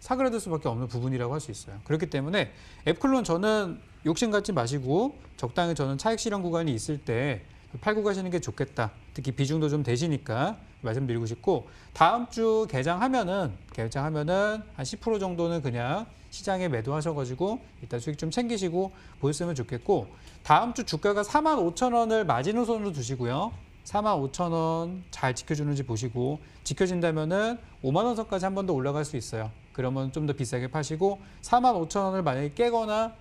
사그라들 수밖에 없는 부분이라고 할 수 있어요. 그렇기 때문에 앱클론 저는 욕심 갖지 마시고 적당히 저는 차익 실현 구간이 있을 때 팔고 가시는 게 좋겠다. 특히 비중도 좀 되시니까 말씀드리고 싶고, 다음 주 개장하면은 한 10% 정도는 그냥 시장에 매도하셔가지고 일단 수익 좀 챙기시고 보셨으면 좋겠고, 다음 주 주가가 45,000원을 마지노선으로 두시고요. 45,000원 잘 지켜주는지 보시고, 지켜진다면은 5만 원 선까지 한 번 더 올라갈 수 있어요. 그러면 좀 더 비싸게 파시고, 45,000원을 만약에 깨거나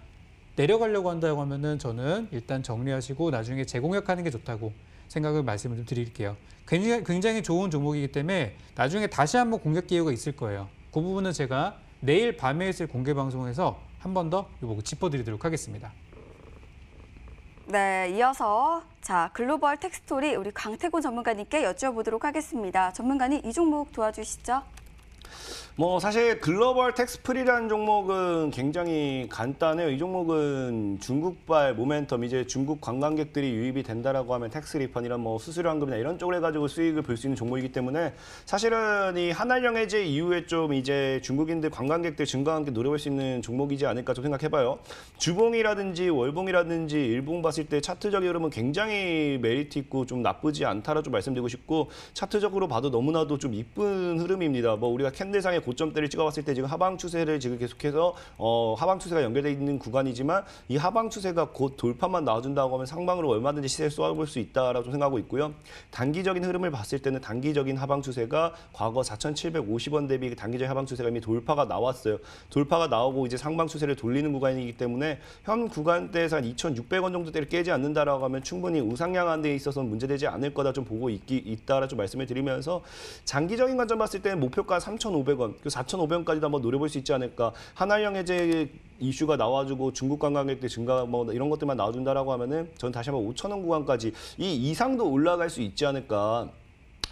내려가려고 한다고 하면은 저는 일단 정리하시고 나중에 재공략하는 게 좋다고 생각을 말씀을 좀 드릴게요. 굉장히 좋은 종목이기 때문에 나중에 다시 한번 공략 기회가 있을 거예요. 그 부분은 제가 내일 밤에 있을 공개 방송에서 한 번 더 짚어드리도록 하겠습니다. 네, 이어서 자 글로벌 텍스토리 우리 강태곤 전문가님께 여쭤보도록 하겠습니다. 전문가님 이 종목 도와주시죠. 뭐 사실 글로벌 텍스프리라는 종목은 굉장히 간단해요. 이 종목은 중국발 모멘텀, 이제 중국 관광객들이 유입이 된다라고 하면 텍스 리펀이나 뭐 수수료환급이나 이런 쪽을 해가지고 수익을 볼 수 있는 종목이기 때문에 사실은 이 한알령 해제 이후에 좀 이제 중국인들 관광객들 증가와 함께 노려볼 수 있는 종목이지 않을까 좀 생각해봐요. 주봉이라든지 월봉이라든지 일봉 봤을 때 차트적 흐름은 굉장히 메리트 있고 좀 나쁘지 않다라 좀 말씀드리고 싶고, 차트적으로 봐도 너무나도 좀 이쁜 흐름입니다. 뭐 우리가 캔들상의 고점대를 찍어봤을 때 지금 하방 추세를 지금 계속해서 하방 추세가 연결되어 있는 구간이지만, 이 하방 추세가 곧 돌파만 나와준다고 하면 상방으로 얼마든지 시세를 쏘아볼 수 있다라고 좀 생각하고 있고요. 단기적인 흐름을 봤을 때는 단기적인 하방 추세가 과거 4,750원 대비 단기적인 하방 추세가 이미 돌파가 나왔어요. 돌파가 나오고 이제 상방 추세를 돌리는 구간이기 때문에 현 구간대에서 한 2,600원 정도대를 깨지 않는다라고 하면 충분히 우상향하는 데 있어서는 문제되지 않을 거다 좀 보고 있다라 좀 말씀을 드리면서, 장기적인 관점 봤을 때는 목표가 3,500원, 그 4,500원까지도 한번 노려볼 수 있지 않을까. 한알령 해제 이슈가 나와주고 중국 관광객들 증가 뭐 이런 것들만 나와준다라고 하면은 저는 다시 한번 5,000원 구간까지 이 이상도 올라갈 수 있지 않을까.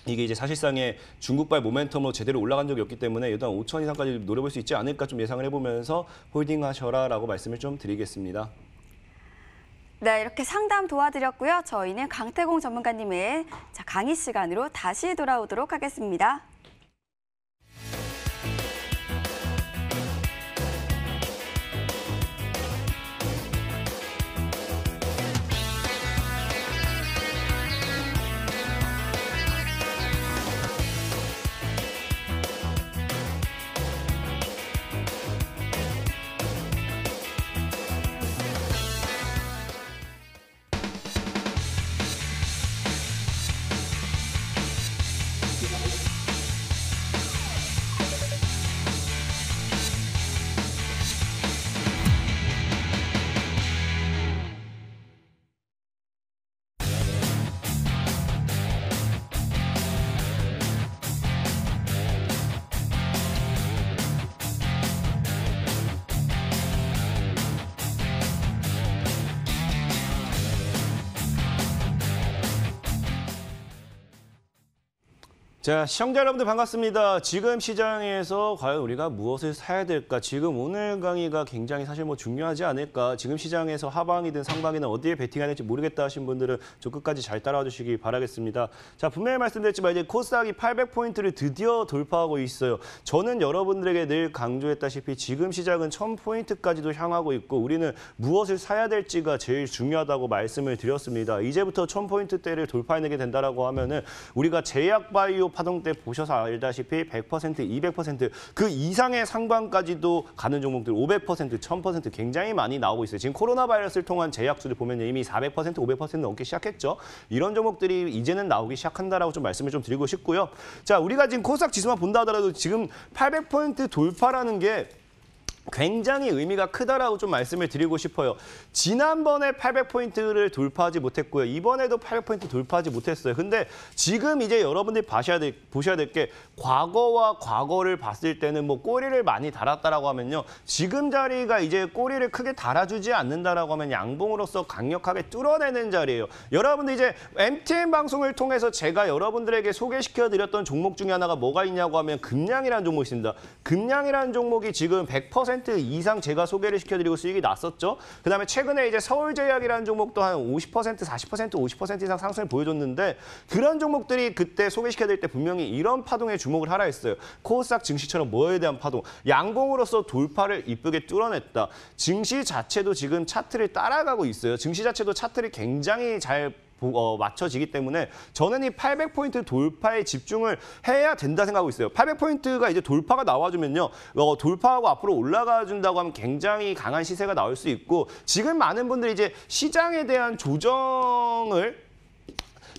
이게 이제 사실상의 중국발 모멘텀으로 제대로 올라간 적이 없기 때문에 일단 5,000 이상까지 노려볼 수 있지 않을까 좀 예상을 해보면서 홀딩하셔라라고 말씀을 좀 드리겠습니다. 네, 이렇게 상담 도와드렸고요. 저희는 강태공 전문가님의 강의 시간으로 다시 돌아오도록 하겠습니다. 자, 시청자 여러분들 반갑습니다. 지금 시장에서 과연 우리가 무엇을 사야 될까? 지금 오늘 강의가 굉장히 사실 뭐 중요하지 않을까? 지금 시장에서 하방이든 상방이든 어디에 베팅해야 될지 모르겠다 하신 분들은 저 끝까지 잘 따라와 주시기 바라겠습니다. 자, 분명히 말씀드렸지만 이제 코스닥이 800포인트를 드디어 돌파하고 있어요. 저는 여러분들에게 늘 강조했다시피 지금 시장은 1000포인트까지도 향하고 있고 우리는 무엇을 사야 될지가 제일 중요하다고 말씀을 드렸습니다. 이제부터 1000포인트대를 돌파해내게 된다라고 하면은 우리가 제약바이오 파동 때 보셔서 알다시피 100%, 200%, 그 이상의 상방까지도 가는 종목들 500%, 1000% 굉장히 많이 나오고 있어요. 지금 코로나 바이러스를 통한 제약주를 보면 이미 400%, 500% 넘기 시작했죠. 이런 종목들이 이제는 나오기 시작한다라고 좀 말씀을 좀 드리고 싶고요. 자, 우리가 지금 코스닥 지수만 본다 하더라도 지금 800포인트 돌파라는 게 굉장히 의미가 크다라고 좀 말씀을 드리고 싶어요. 지난번에 800포인트를 돌파하지 못했고요. 이번에도 800포인트 돌파하지 못했어요. 근데 지금 이제 여러분들이 보셔야 될 게 과거와 과거를 봤을 때는 뭐 꼬리를 많이 달았다라고 하면요. 지금 자리가 이제 꼬리를 크게 달아주지 않는다라고 하면 양봉으로서 강력하게 뚫어내는 자리예요. 여러분들 이제 MTN 방송을 통해서 제가 여러분들에게 소개시켜드렸던 종목 중에 하나가 뭐가 있냐고 하면 금량이라는 종목이 있습니다. 금량이라는 종목이 지금 100% 이상 제가 소개를 시켜드리고 수익이 났었죠. 그다음에 최근에 이제 서울제약이라는 종목도 한 50%, 40%, 50% 이상 상승을 보여줬는데 그런 종목들이 그때 소개시켜드릴 때 분명히 이런 파동에 주목을 하라 했어요. 코스닥 증시처럼 뭐에 대한 파동, 양봉으로서 돌파를 이쁘게 뚫어냈다. 증시 자체도 지금 차트를 따라가고 있어요. 증시 자체도 차트를 굉장히 잘 맞춰지기 때문에 저는 이 800포인트 돌파에 집중을 해야 된다 생각하고 있어요. 800포인트가 이제 돌파가 나와주면요. 돌파하고 앞으로 올라가 준다고 하면 굉장히 강한 시세가 나올 수 있고 지금 많은 분들이 이제 시장에 대한 조정을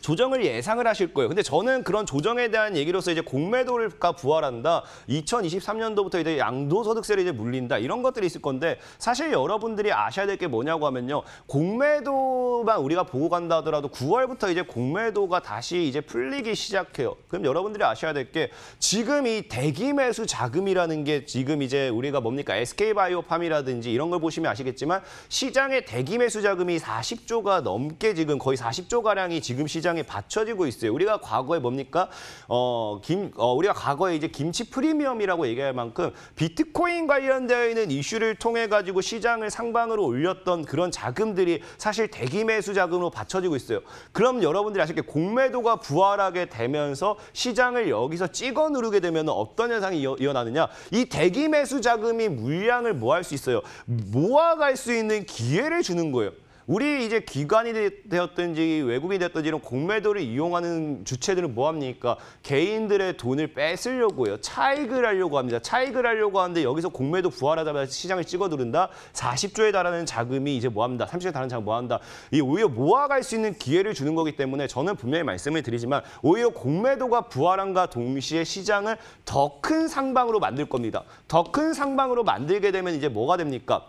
조정을 예상을 하실 거예요. 근데 저는 그런 조정에 대한 얘기로서 이제 공매도가 부활한다. 2023년도부터 이제 양도소득세를 이제 물린다. 이런 것들이 있을 건데 사실 여러분들이 아셔야 될 게 뭐냐고 하면요. 공매도만 우리가 보고 간다 하더라도 9월부터 이제 공매도가 다시 이제 풀리기 시작해요. 그럼 여러분들이 아셔야 될 게 지금 이 대기 매수 자금이라는 게 지금 이제 우리가 뭡니까? SK바이오팜이라든지 이런 걸 보시면 아시겠지만 시장의 대기 매수 자금이 40조가 넘게 지금 거의 40조 가량이 지금 시장에 받쳐지고 있어요. 우리가 과거에 뭡니까? 우리가 과거에 이제 김치 프리미엄이라고 얘기할 만큼 비트코인 관련되어 있는 이슈를 통해 가지고 시장을 상방으로 올렸던 그런 자금들이 사실 대기 매수 자금으로 받쳐지고 있어요. 그럼 여러분들이 아실 게 공매도가 부활하게 되면서 시장을 여기서 찍어 누르게 되면 어떤 현상이 일어나느냐? 이 대기 매수 자금이 물량을 모아갈 수 있어요. 모아갈 수 있는 기회를 주는 거예요. 우리 이제 기관이 되었든지 외국인이 되었든지 이런 공매도를 이용하는 주체들은 뭐합니까? 개인들의 돈을 뺏으려고 해요. 차익을 하려고 합니다. 차익을 하려고 하는데 여기서 공매도 부활하자마자 시장을 찍어 누른다. 40조에 달하는 자금이 이제 뭐합니다. 30조에 달하는 자금 뭐한다. 이 오히려 모아갈 수 있는 기회를 주는 거기 때문에 저는 분명히 말씀을 드리지만 오히려 공매도가 부활함과 동시에 시장을 더 큰 상방으로 만들 겁니다. 더 큰 상방으로 만들게 되면 이제 뭐가 됩니까?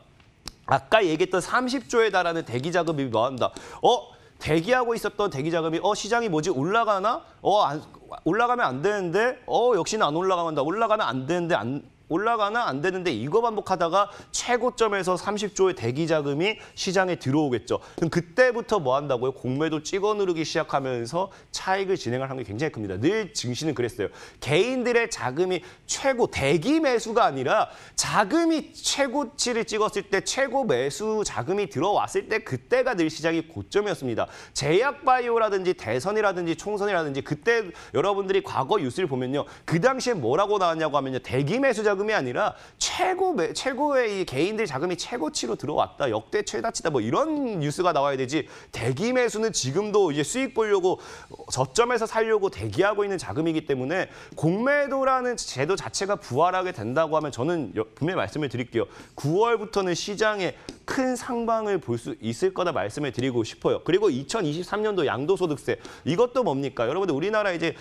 아까 얘기했던 30조에 달하는 대기 자금이 뭐한다. 대기하고 있었던 대기 자금이 시장이 뭐지 올라가나? 올라가면 안 되는데 역시나 안 올라간다. 올라가면 안 되는데 올라가나 안 되는데 이거 반복하다가 최고점에서 30조의 대기 자금이 시장에 들어오겠죠. 그럼 그때부터 뭐 한다고요? 공매도 찍어 누르기 시작하면서 차익을 진행할 확률이 굉장히 큽니다. 늘 증시는 그랬어요. 개인들의 자금이 최고 대기 매수가 아니라 자금이 최고치를 찍었을 때 최고 매수 자금이 들어왔을 때 그때가 늘 시장이 고점이었습니다. 제약바이오라든지 대선이라든지 총선이라든지 그때 여러분들이 과거 뉴스를 보면요. 그 당시에 뭐라고 나왔냐고 하면요. 대기 매수 자금이 아니라 최고의 이 개인들 자금이 최고치로 들어왔다. 역대 최다치다. 뭐 이런 뉴스가 나와야 되지. 대기 매수는 지금도 이제 수익 보려고 저점에서 살려고 대기하고 있는 자금이기 때문에 공매도라는 제도 자체가 부활하게 된다고 하면 저는 분명히 말씀을 드릴게요. 9월부터는 시장에 큰 상방을 볼 수 있을 거다 말씀을 드리고 싶어요. 그리고 2023년도 양도소득세. 이것도 뭡니까? 여러분들 우리나라 이제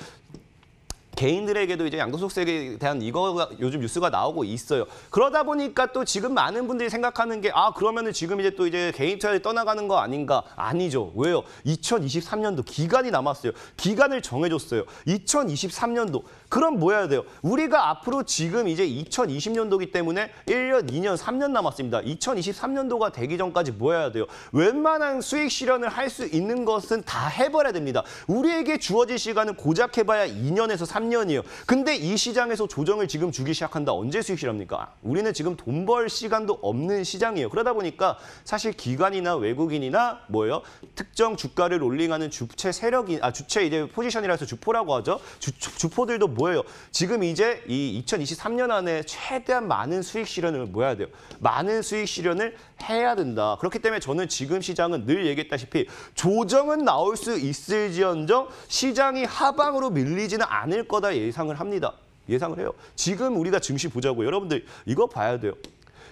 개인들에게도 이제 양도소득세에 대한 이거가 요즘 뉴스가 나오고 있어요. 그러다 보니까 또 지금 많은 분들이 생각하는 게 그러면은 지금 이제 또 이제 개인 투자에 떠나가는 거 아닌가? 아니죠. 왜요? 2023년도 기간이 남았어요. 기간을 정해줬어요. 2023년도. 그럼 뭐 해야 돼요? 우리가 앞으로 지금 이제 2020년도이기 때문에 1년, 2년, 3년 남았습니다. 2023년도가 되기 전까지 뭐 해야 돼요? 웬만한 수익 실현을 할 수 있는 것은 다 해버려야 됩니다. 우리에게 주어질 시간은 고작 해봐야 2년에서 3년이에요. 근데 이 시장에서 조정을 지금 주기 시작한다. 언제 수익 실합니까? 우리는 지금 돈 벌 시간도 없는 시장이에요. 그러다 보니까 사실 기관이나 외국인이나 뭐예요? 특정 주가를 롤링하는 주체 세력이 주체 이제 포지션이라서 주포라고 하죠. 주포들도 뭐예요? 지금 이제 이 2023년 안에 최대한 많은 수익 실현을 뭐 해야 돼요? 많은 수익 실현을 해야 된다. 그렇기 때문에 저는 지금 시장은 늘 얘기했다시피 조정은 나올 수 있을지언정 시장이 하방으로 밀리지는 않을 거다 예상을 합니다. 예상을 해요. 지금 우리가 증시 보자고요. 여러분들 이거 봐야 돼요.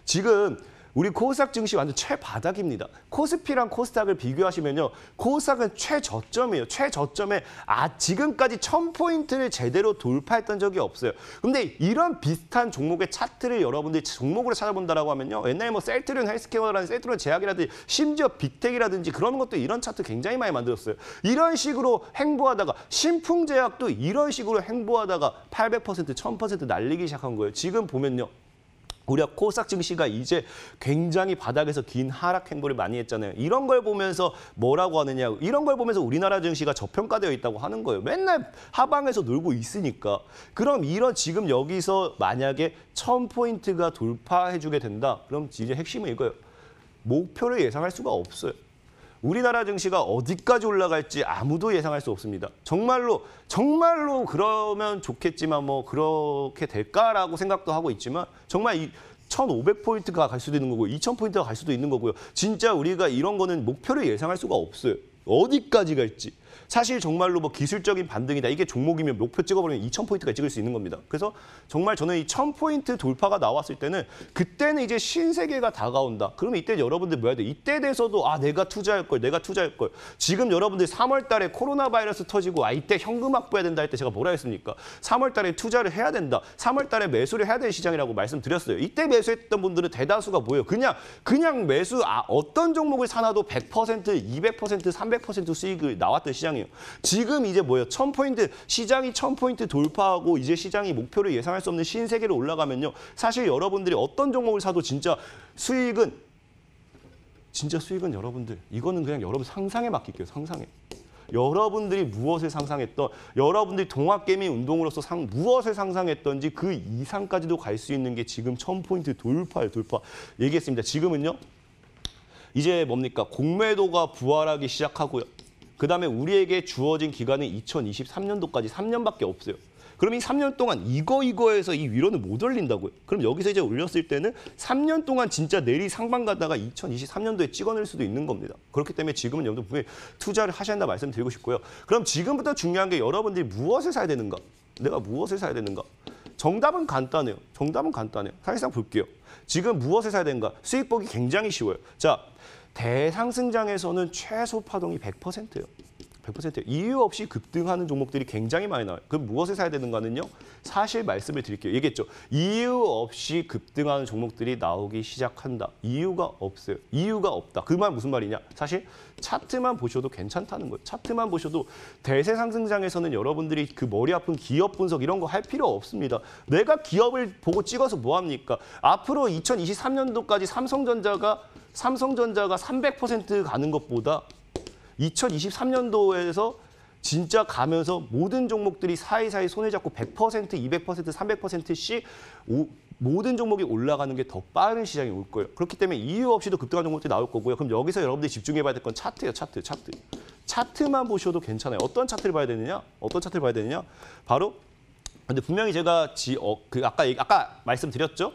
지금 우리 코스닥 증시 완전 최바닥입니다. 코스피랑 코스닥을 비교하시면요. 코스닥은 최저점이에요. 최저점에 지금까지 1000포인트를 제대로 돌파했던 적이 없어요. 근데 이런 비슷한 종목의 차트를 여러분들이 종목으로 찾아본다라고 하면요. 옛날에 뭐 셀트리온 헬스케어라든지 셀트리온 제약이라든지 심지어 빅텍이라든지 그런 것도 이런 차트 굉장히 많이 만들었어요. 이런 식으로 행보하다가 신풍제약도 이런 식으로 행보하다가 800%, 1000% 날리기 시작한 거예요. 지금 보면요. 우리가 코스닥 증시가 이제 굉장히 바닥에서 긴 하락 행보를 많이 했잖아요. 이런 걸 보면서 뭐라고 하느냐. 이런 걸 보면서 우리나라 증시가 저평가되어 있다고 하는 거예요. 맨날 하방에서 놀고 있으니까. 그럼 이런 지금 여기서 만약에 1000포인트가 돌파해주게 된다. 그럼 이제 핵심은 이거예요. 목표를 예상할 수가 없어요. 우리나라 증시가 어디까지 올라갈지 아무도 예상할 수 없습니다. 정말로 그러면 좋겠지만 뭐 그렇게 될까라고 생각도 하고 있지만 정말 이 1500포인트가 갈 수도 있는 거고 2000포인트가 갈 수도 있는 거고요. 진짜 우리가 이런 거는 목표를 예상할 수가 없어요. 어디까지 갈지. 사실 정말로 뭐 기술적인 반등이다. 이게 종목이면 목표 찍어버리면 2,000포인트가 찍을 수 있는 겁니다. 그래서 정말 저는 이 1,000포인트 돌파가 나왔을 때는 그때는 이제 신세계가 다가온다. 그러면 이때 여러분들 뭐 해야 돼? 이때 돼서도 내가 투자할 걸, 내가 투자할 걸. 지금 여러분들 3월 달에 코로나 바이러스 터지고 이때 현금 확보해야 된다 할 때 제가 뭐라 했습니까? 3월 달에 투자를 해야 된다. 3월 달에 매수를 해야 되는 시장이라고 말씀드렸어요. 이때 매수했던 분들은 대다수가 뭐예요? 그냥 매수 어떤 종목을 사놔도 100%, 200%, 300% 수익을 나왔던 시장이에요. 지금 이제 뭐예요? 1,000포인트, 시장이 1,000포인트 돌파하고 이제 시장이 목표를 예상할 수 없는 신세계로 올라가면요. 사실 여러분들이 어떤 종목을 사도 진짜 수익은 여러분들, 이거는 그냥 여러분 상상에 맡길게요. 상상에. 여러분들이 무엇을 상상했던, 여러분들이 동학개미 운동으로서 무엇을 상상했던지 그 이상까지도 갈 수 있는 게 지금 1,000포인트 돌파예요. 돌파. 얘기했습니다. 지금은요. 이제 뭡니까? 공매도가 부활하기 시작하고요. 그다음에 우리에게 주어진 기간은 2023년도까지 3년밖에 없어요. 그럼 이 3년 동안 이거에서 이 위로는 못 올린다고요. 그럼 여기서 이제 올렸을 때는 3년 동안 진짜 내리 상방 가다가 2023년도에 찍어낼 수도 있는 겁니다. 그렇기 때문에 지금은 여러분들 분명히 투자를 하셔야 한다 말씀드리고 싶고요. 그럼 지금부터 중요한 게 여러분들이 무엇을 사야 되는가? 내가 무엇을 사야 되는가? 정답은 간단해요. 사실상 볼게요. 지금 무엇을 사야 되는가? 수익 보기 굉장히 쉬워요. 자, 대상승장에서는 최소 파동이 100%예요. 100%예요. 이유 없이 급등하는 종목들이 굉장히 많이 나와요. 그럼 무엇을 사야 되는가는요? 사실 말씀을 드릴게요. 얘기했죠. 이유 없이 급등하는 종목들이 나오기 시작한다. 이유가 없어요. 이유가 없다. 그 말 무슨 말이냐? 사실 차트만 보셔도 괜찮다는 거예요. 차트만 보셔도 대세 상승장에서는 여러분들이 그 머리 아픈 기업 분석 이런 거 할 필요 없습니다. 내가 기업을 보고 찍어서 뭐 합니까? 앞으로 2023년도까지 삼성전자가 300% 가는 것보다 2023년도에서 진짜 가면서 모든 종목들이 사이사이 손을 잡고 100%, 200%, 300%씩 모든 종목이 올라가는 게 더 빠른 시장이 올 거예요. 그렇기 때문에 이유 없이도 급등한 종목들이 나올 거고요. 그럼 여기서 여러분들이 집중해봐야 될 건 차트예요. 차트. 차트만 보셔도 괜찮아요. 어떤 차트를 봐야 되느냐? 바로 근데 분명히 제가 아까 말씀드렸죠.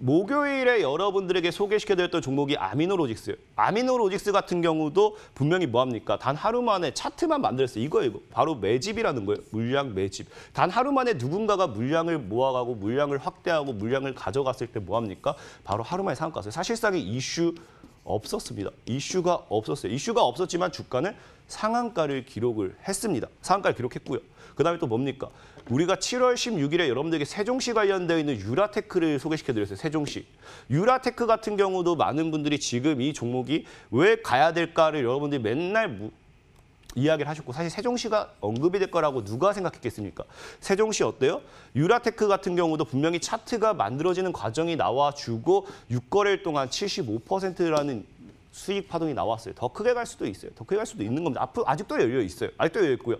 목요일에 여러분들에게 소개시켜드렸던 종목이 아미노로직스예요. 아미노로직스 같은 경우도 분명히 뭐합니까? 단 하루 만에 차트만 만들었어요. 이거. 바로 매집이라는 거예요. 물량 매집. 단 하루 만에 누군가가 물량을 모아가고 물량을 확대하고 물량을 가져갔을 때 뭐합니까? 바로 하루 만에 상한가 갔어요. 사실상의 이슈 없었습니다. 이슈가 없었어요. 이슈가 없었지만 주가는 상한가를 기록을 했습니다. 상한가를 기록했고요. 그다음에 또 뭡니까? 우리가 7월 16일에 여러분들에게 세종시 관련되어 있는 유라테크를 소개시켜드렸어요. 세종시. 유라테크 같은 경우도 많은 분들이 지금 이 종목이 왜 가야 될까를 여러분들이 맨날 이야기를 하셨고 사실 세종시가 언급이 될 거라고 누가 생각했겠습니까? 세종시 어때요? 유라테크 같은 경우도 분명히 차트가 만들어지는 과정이 나와주고 6거래일 동안 75%라는 수익 파동이 나왔어요. 더 크게 갈 수도 있어요. 더 크게 갈 수도 있는 겁니다. 앞으로 아직도 열려 있어요. 아직도 열려 있고요.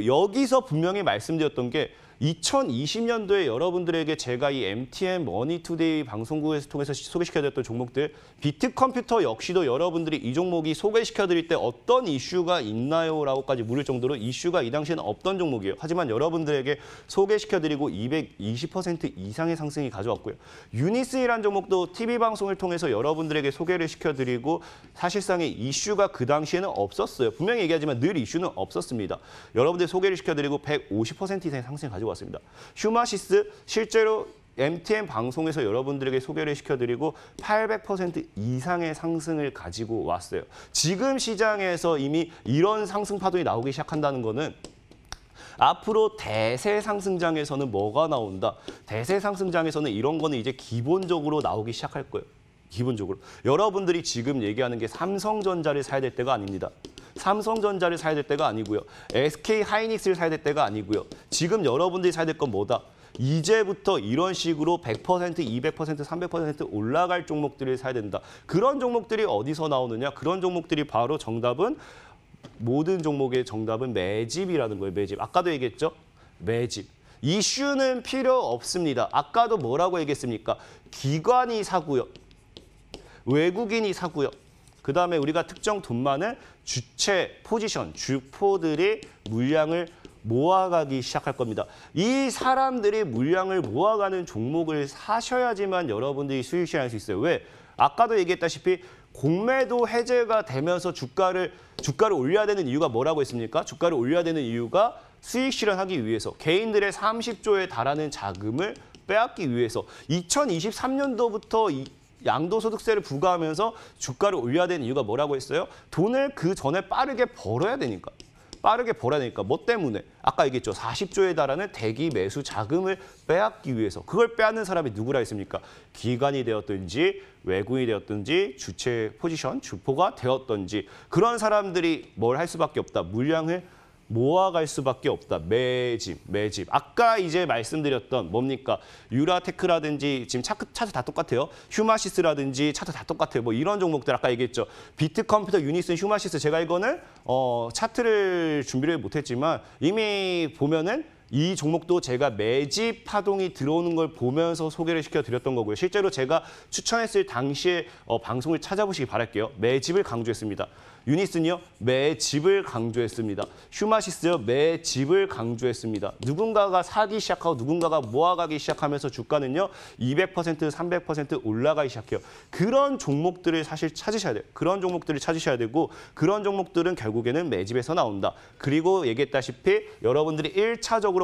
여기서 분명히 말씀드렸던 게 2020년도에 여러분들에게 제가 이 MTN 머니투데이 방송국에서 통해서 소개시켜드렸던 종목들, 비트컴퓨터 역시도 여러분들이 이 종목이 소개시켜드릴 때 어떤 이슈가 있나요? 라고까지 물을 정도로 이슈가 이 당시에는 없던 종목이에요. 하지만 여러분들에게 소개시켜드리고 220% 이상의 상승이 가져왔고요. 유니스이라는 종목도 TV방송을 통해서 여러분들에게 소개를 시켜드리고 사실상의 이슈가 그 당시에는 없었어요. 분명히 얘기하지만 늘 이슈는 없었습니다. 여러분들 소개를 시켜드리고 150% 이상의 상승을 가지고 왔습니다. 휴마시스 실제로 MTN 방송에서 여러분들에게 소개를 시켜드리고 800% 이상의 상승을 가지고 왔어요. 지금 시장에서 이미 이런 상승 파동이 나오기 시작한다는 거는 앞으로 대세 상승장에서는 뭐가 나온다? 대세 상승장에서는 이런 거는 이제 기본적으로 나오기 시작할 거예요. 기본적으로. 여러분들이 지금 얘기하는 게 삼성전자를 사야 될 때가 아닙니다. 삼성전자를 사야 될 때가 아니고요. SK하이닉스를 사야 될 때가 아니고요. 지금 여러분들이 사야 될 건 뭐다? 이제부터 이런 식으로 100%, 200%, 300% 올라갈 종목들을 사야 된다. 그런 종목들이 어디서 나오느냐? 그런 종목들이 바로 정답은 모든 종목의 정답은 매집이라는 거예요. 매집. 아까도 얘기했죠? 매집. 이슈는 필요 없습니다. 아까도 뭐라고 얘기했습니까? 기관이 사고요. 외국인이 사고요. 그다음에 우리가 특정 돈만은 주체, 포지션, 주포들이 물량을 모아가기 시작할 겁니다. 이 사람들이 물량을 모아가는 종목을 사셔야지만 여러분들이 수익 실현할 수 있어요. 왜? 아까도 얘기했다시피 공매도 해제가 되면서 주가를 올려야 되는 이유가 뭐라고 했습니까? 주가를 올려야 되는 이유가 수익 실현하기 위해서 개인들의 30조에 달하는 자금을 빼앗기 위해서 2023년도부터 양도소득세를 부과하면서 주가를 올려야 되는 이유가 뭐라고 했어요? 돈을 그 전에 빠르게 벌어야 되니까. 뭐 때문에? 아까 얘기했죠. 40조에 달하는 대기 매수 자금을 빼앗기 위해서. 그걸 빼앗는 사람이 누구라 했습니까? 기관이 되었든지 외국인이 되었든지 주체 포지션, 주포가 되었든지 그런 사람들이 뭘 할 수밖에 없다. 물량을 모아갈 수밖에 없다. 매집. 아까 이제 말씀드렸던 뭡니까? 유라테크라든지 지금 차트 다 똑같아요. 휴마시스라든지 차트 다 똑같아요. 뭐 이런 종목들 아까 얘기했죠. 비트컴퓨터, 유니슨, 휴마시스 제가 이거는 차트를 준비를 못했지만 이미 보면은 이 종목도 제가 매집 파동이 들어오는 걸 보면서 소개를 시켜드렸던 거고요. 실제로 제가 추천했을 당시에 방송을 찾아보시기 바랄게요. 매집을 강조했습니다. 유니슨이요? 매집을 강조했습니다. 휴마시스요? 매집을 강조했습니다. 누군가가 사기 시작하고 누군가가 모아가기 시작하면서 주가는요. 200%, 300% 올라가기 시작해요. 그런 종목들을 사실 찾으셔야 돼요. 그런 종목들을 찾으셔야 되고 그런 종목들은 결국에는 매집에서 나온다. 그리고 얘기했다시피 여러분들이 1차적으로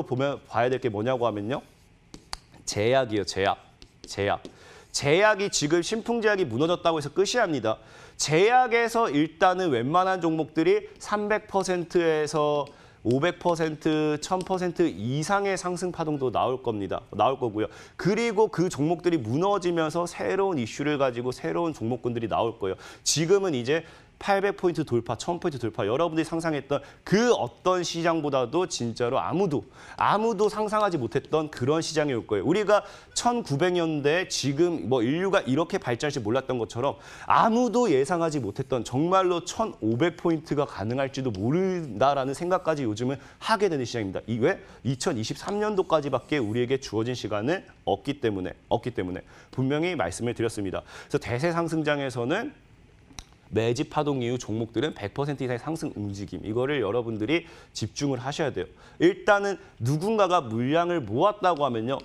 봐야 될 게 뭐냐고 하면요. 제약이요. 제약이 지금 신풍제약이 무너졌다고 해서 끝이 아닙니다. 제약에서 일단은 웬만한 종목들이 300%에서 500%, 1000% 이상의 상승 파동도 나올 거고요. 그리고 그 종목들이 무너지면서 새로운 이슈를 가지고 새로운 종목군들이 나올 거예요. 지금은 이제 800포인트 돌파, 1000포인트 돌파, 여러분들이 상상했던 그 어떤 시장보다도 진짜로 아무도 상상하지 못했던 그런 시장이 올 거예요. 우리가 1900년대 지금 뭐 인류가 이렇게 발전할지 몰랐던 것처럼 아무도 예상하지 못했던 정말로 1500포인트가 가능할지도 모른다라는 생각까지 요즘은 하게 되는 시장입니다. 왜? 2023년도까지밖에 우리에게 주어진 시간은 없기 때문에 분명히 말씀을 드렸습니다. 그래서 대세 상승장에서는 매집 파동 이후 종목들은 100% 이상의 상승 움직임. 이거를 여러분들이 집중을 하셔야 돼요. 일단은 누군가가 물량을 모았다고 하면요.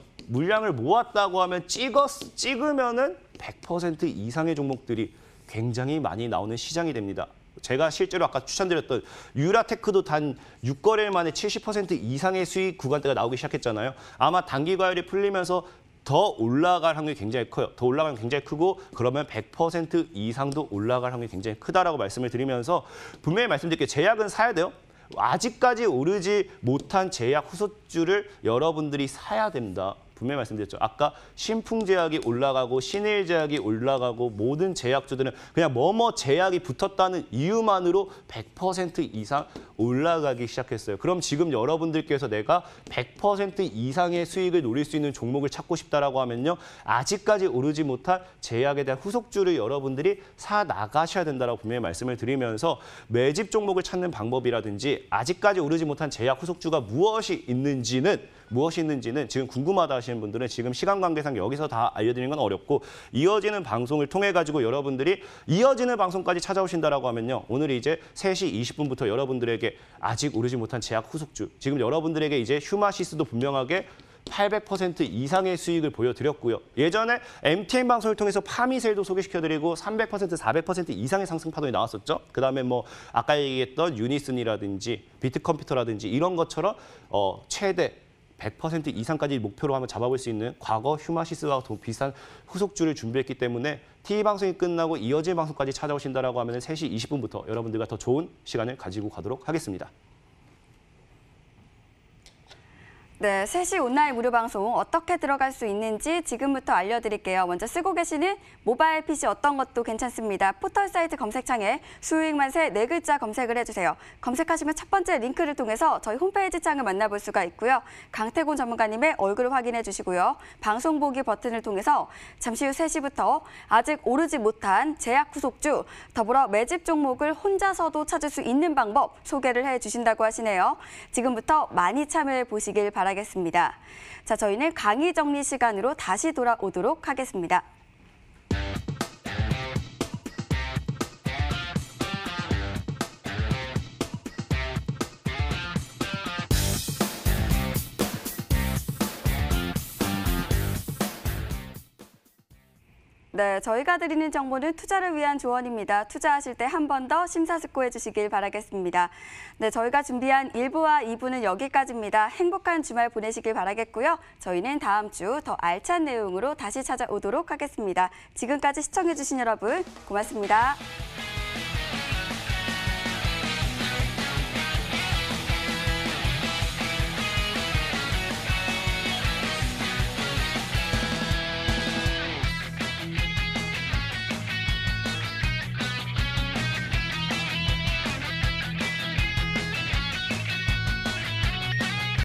찍으면은 100% 이상의 종목들이 굉장히 많이 나오는 시장이 됩니다. 제가 실제로 아까 추천드렸던 유라테크도 단 6거래일 만에 70% 이상의 수익 구간대가 나오기 시작했잖아요. 아마 단기 과열이 풀리면서 더 올라갈 확률이 굉장히 커요. 더 올라가면 굉장히 크고 그러면 100% 이상도 올라갈 확률이 굉장히 크다라고 말씀을 드리면서 분명히 말씀드릴게요. 제약은 사야 돼요. 아직까지 오르지 못한 제약 후속주를 여러분들이 사야 됩니다. 분명히 말씀드렸죠. 아까 신풍제약이 올라가고 신일제약이 올라가고 모든 제약주들은 그냥 뭐뭐 제약이 붙었다는 이유만으로 100% 이상 올라가기 시작했어요. 그럼 지금 여러분들께서 내가 100% 이상의 수익을 노릴 수 있는 종목을 찾고 싶다라고 하면요. 아직까지 오르지 못한 제약에 대한 후속주를 여러분들이 사 나가셔야 된다라고 분명히 말씀을 드리면서 매집 종목을 찾는 방법이라든지 아직까지 오르지 못한 제약 후속주가 무엇이 있는지는 지금 궁금하다 하시는 분들은 지금 시간 관계상 여기서 다 알려드리는 건 어렵고 이어지는 방송을 통해 가지고 여러분들이 이어지는 방송까지 찾아오신다라고 하면요. 오늘 이제 3시 20분부터 여러분들에게 아직 오르지 못한 제약 후속주, 지금 여러분들에게 이제 휴마시스도 분명하게 800% 이상의 수익을 보여드렸고요. 예전에 MTN 방송을 통해서 파미셀도 소개시켜드리고 300%, 400% 이상의 상승 파동이 나왔었죠. 그다음에 뭐 아까 얘기했던 유니슨이라든지 비트컴퓨터라든지 이런 것처럼 최대 100% 이상까지 목표로 한번 잡아볼 수 있는 과거 휴마시스와 비슷한 후속주를 준비했기 때문에 TV방송이 끝나고 이어질 방송까지 찾아오신다라고 하면 3시 20분부터 여러분들과 더 좋은 시간을 가지고 가도록 하겠습니다. 네, 3시 온라인 무료 방송 어떻게 들어갈 수 있는지 지금부터 알려드릴게요. 먼저 쓰고 계시는 모바일 PC 어떤 것도 괜찮습니다. 포털 사이트 검색창에 수익만세 4글자 검색을 해주세요. 검색하시면 첫 번째 링크를 통해서 저희 홈페이지 창을 만나볼 수가 있고요. 강태곤 전문가님의 얼굴을 확인해 주시고요. 방송 보기 버튼을 통해서 잠시 후 3시부터 아직 오르지 못한 제약 후속주, 더불어 매집 종목을 혼자서도 찾을 수 있는 방법 소개를 해주신다고 하시네요. 지금부터 많이 참여해 보시길 바랍니다. 자, 저희는 강의 정리 시간으로 다시 돌아오도록 하겠습니다. 네, 저희가 드리는 정보는 투자를 위한 조언입니다. 투자하실 때 한 번 더 심사숙고해 주시길 바라겠습니다. 네, 저희가 준비한 1부와 2부는 여기까지입니다. 행복한 주말 보내시길 바라겠고요. 저희는 다음 주 더 알찬 내용으로 다시 찾아오도록 하겠습니다. 지금까지 시청해 주신 여러분 고맙습니다.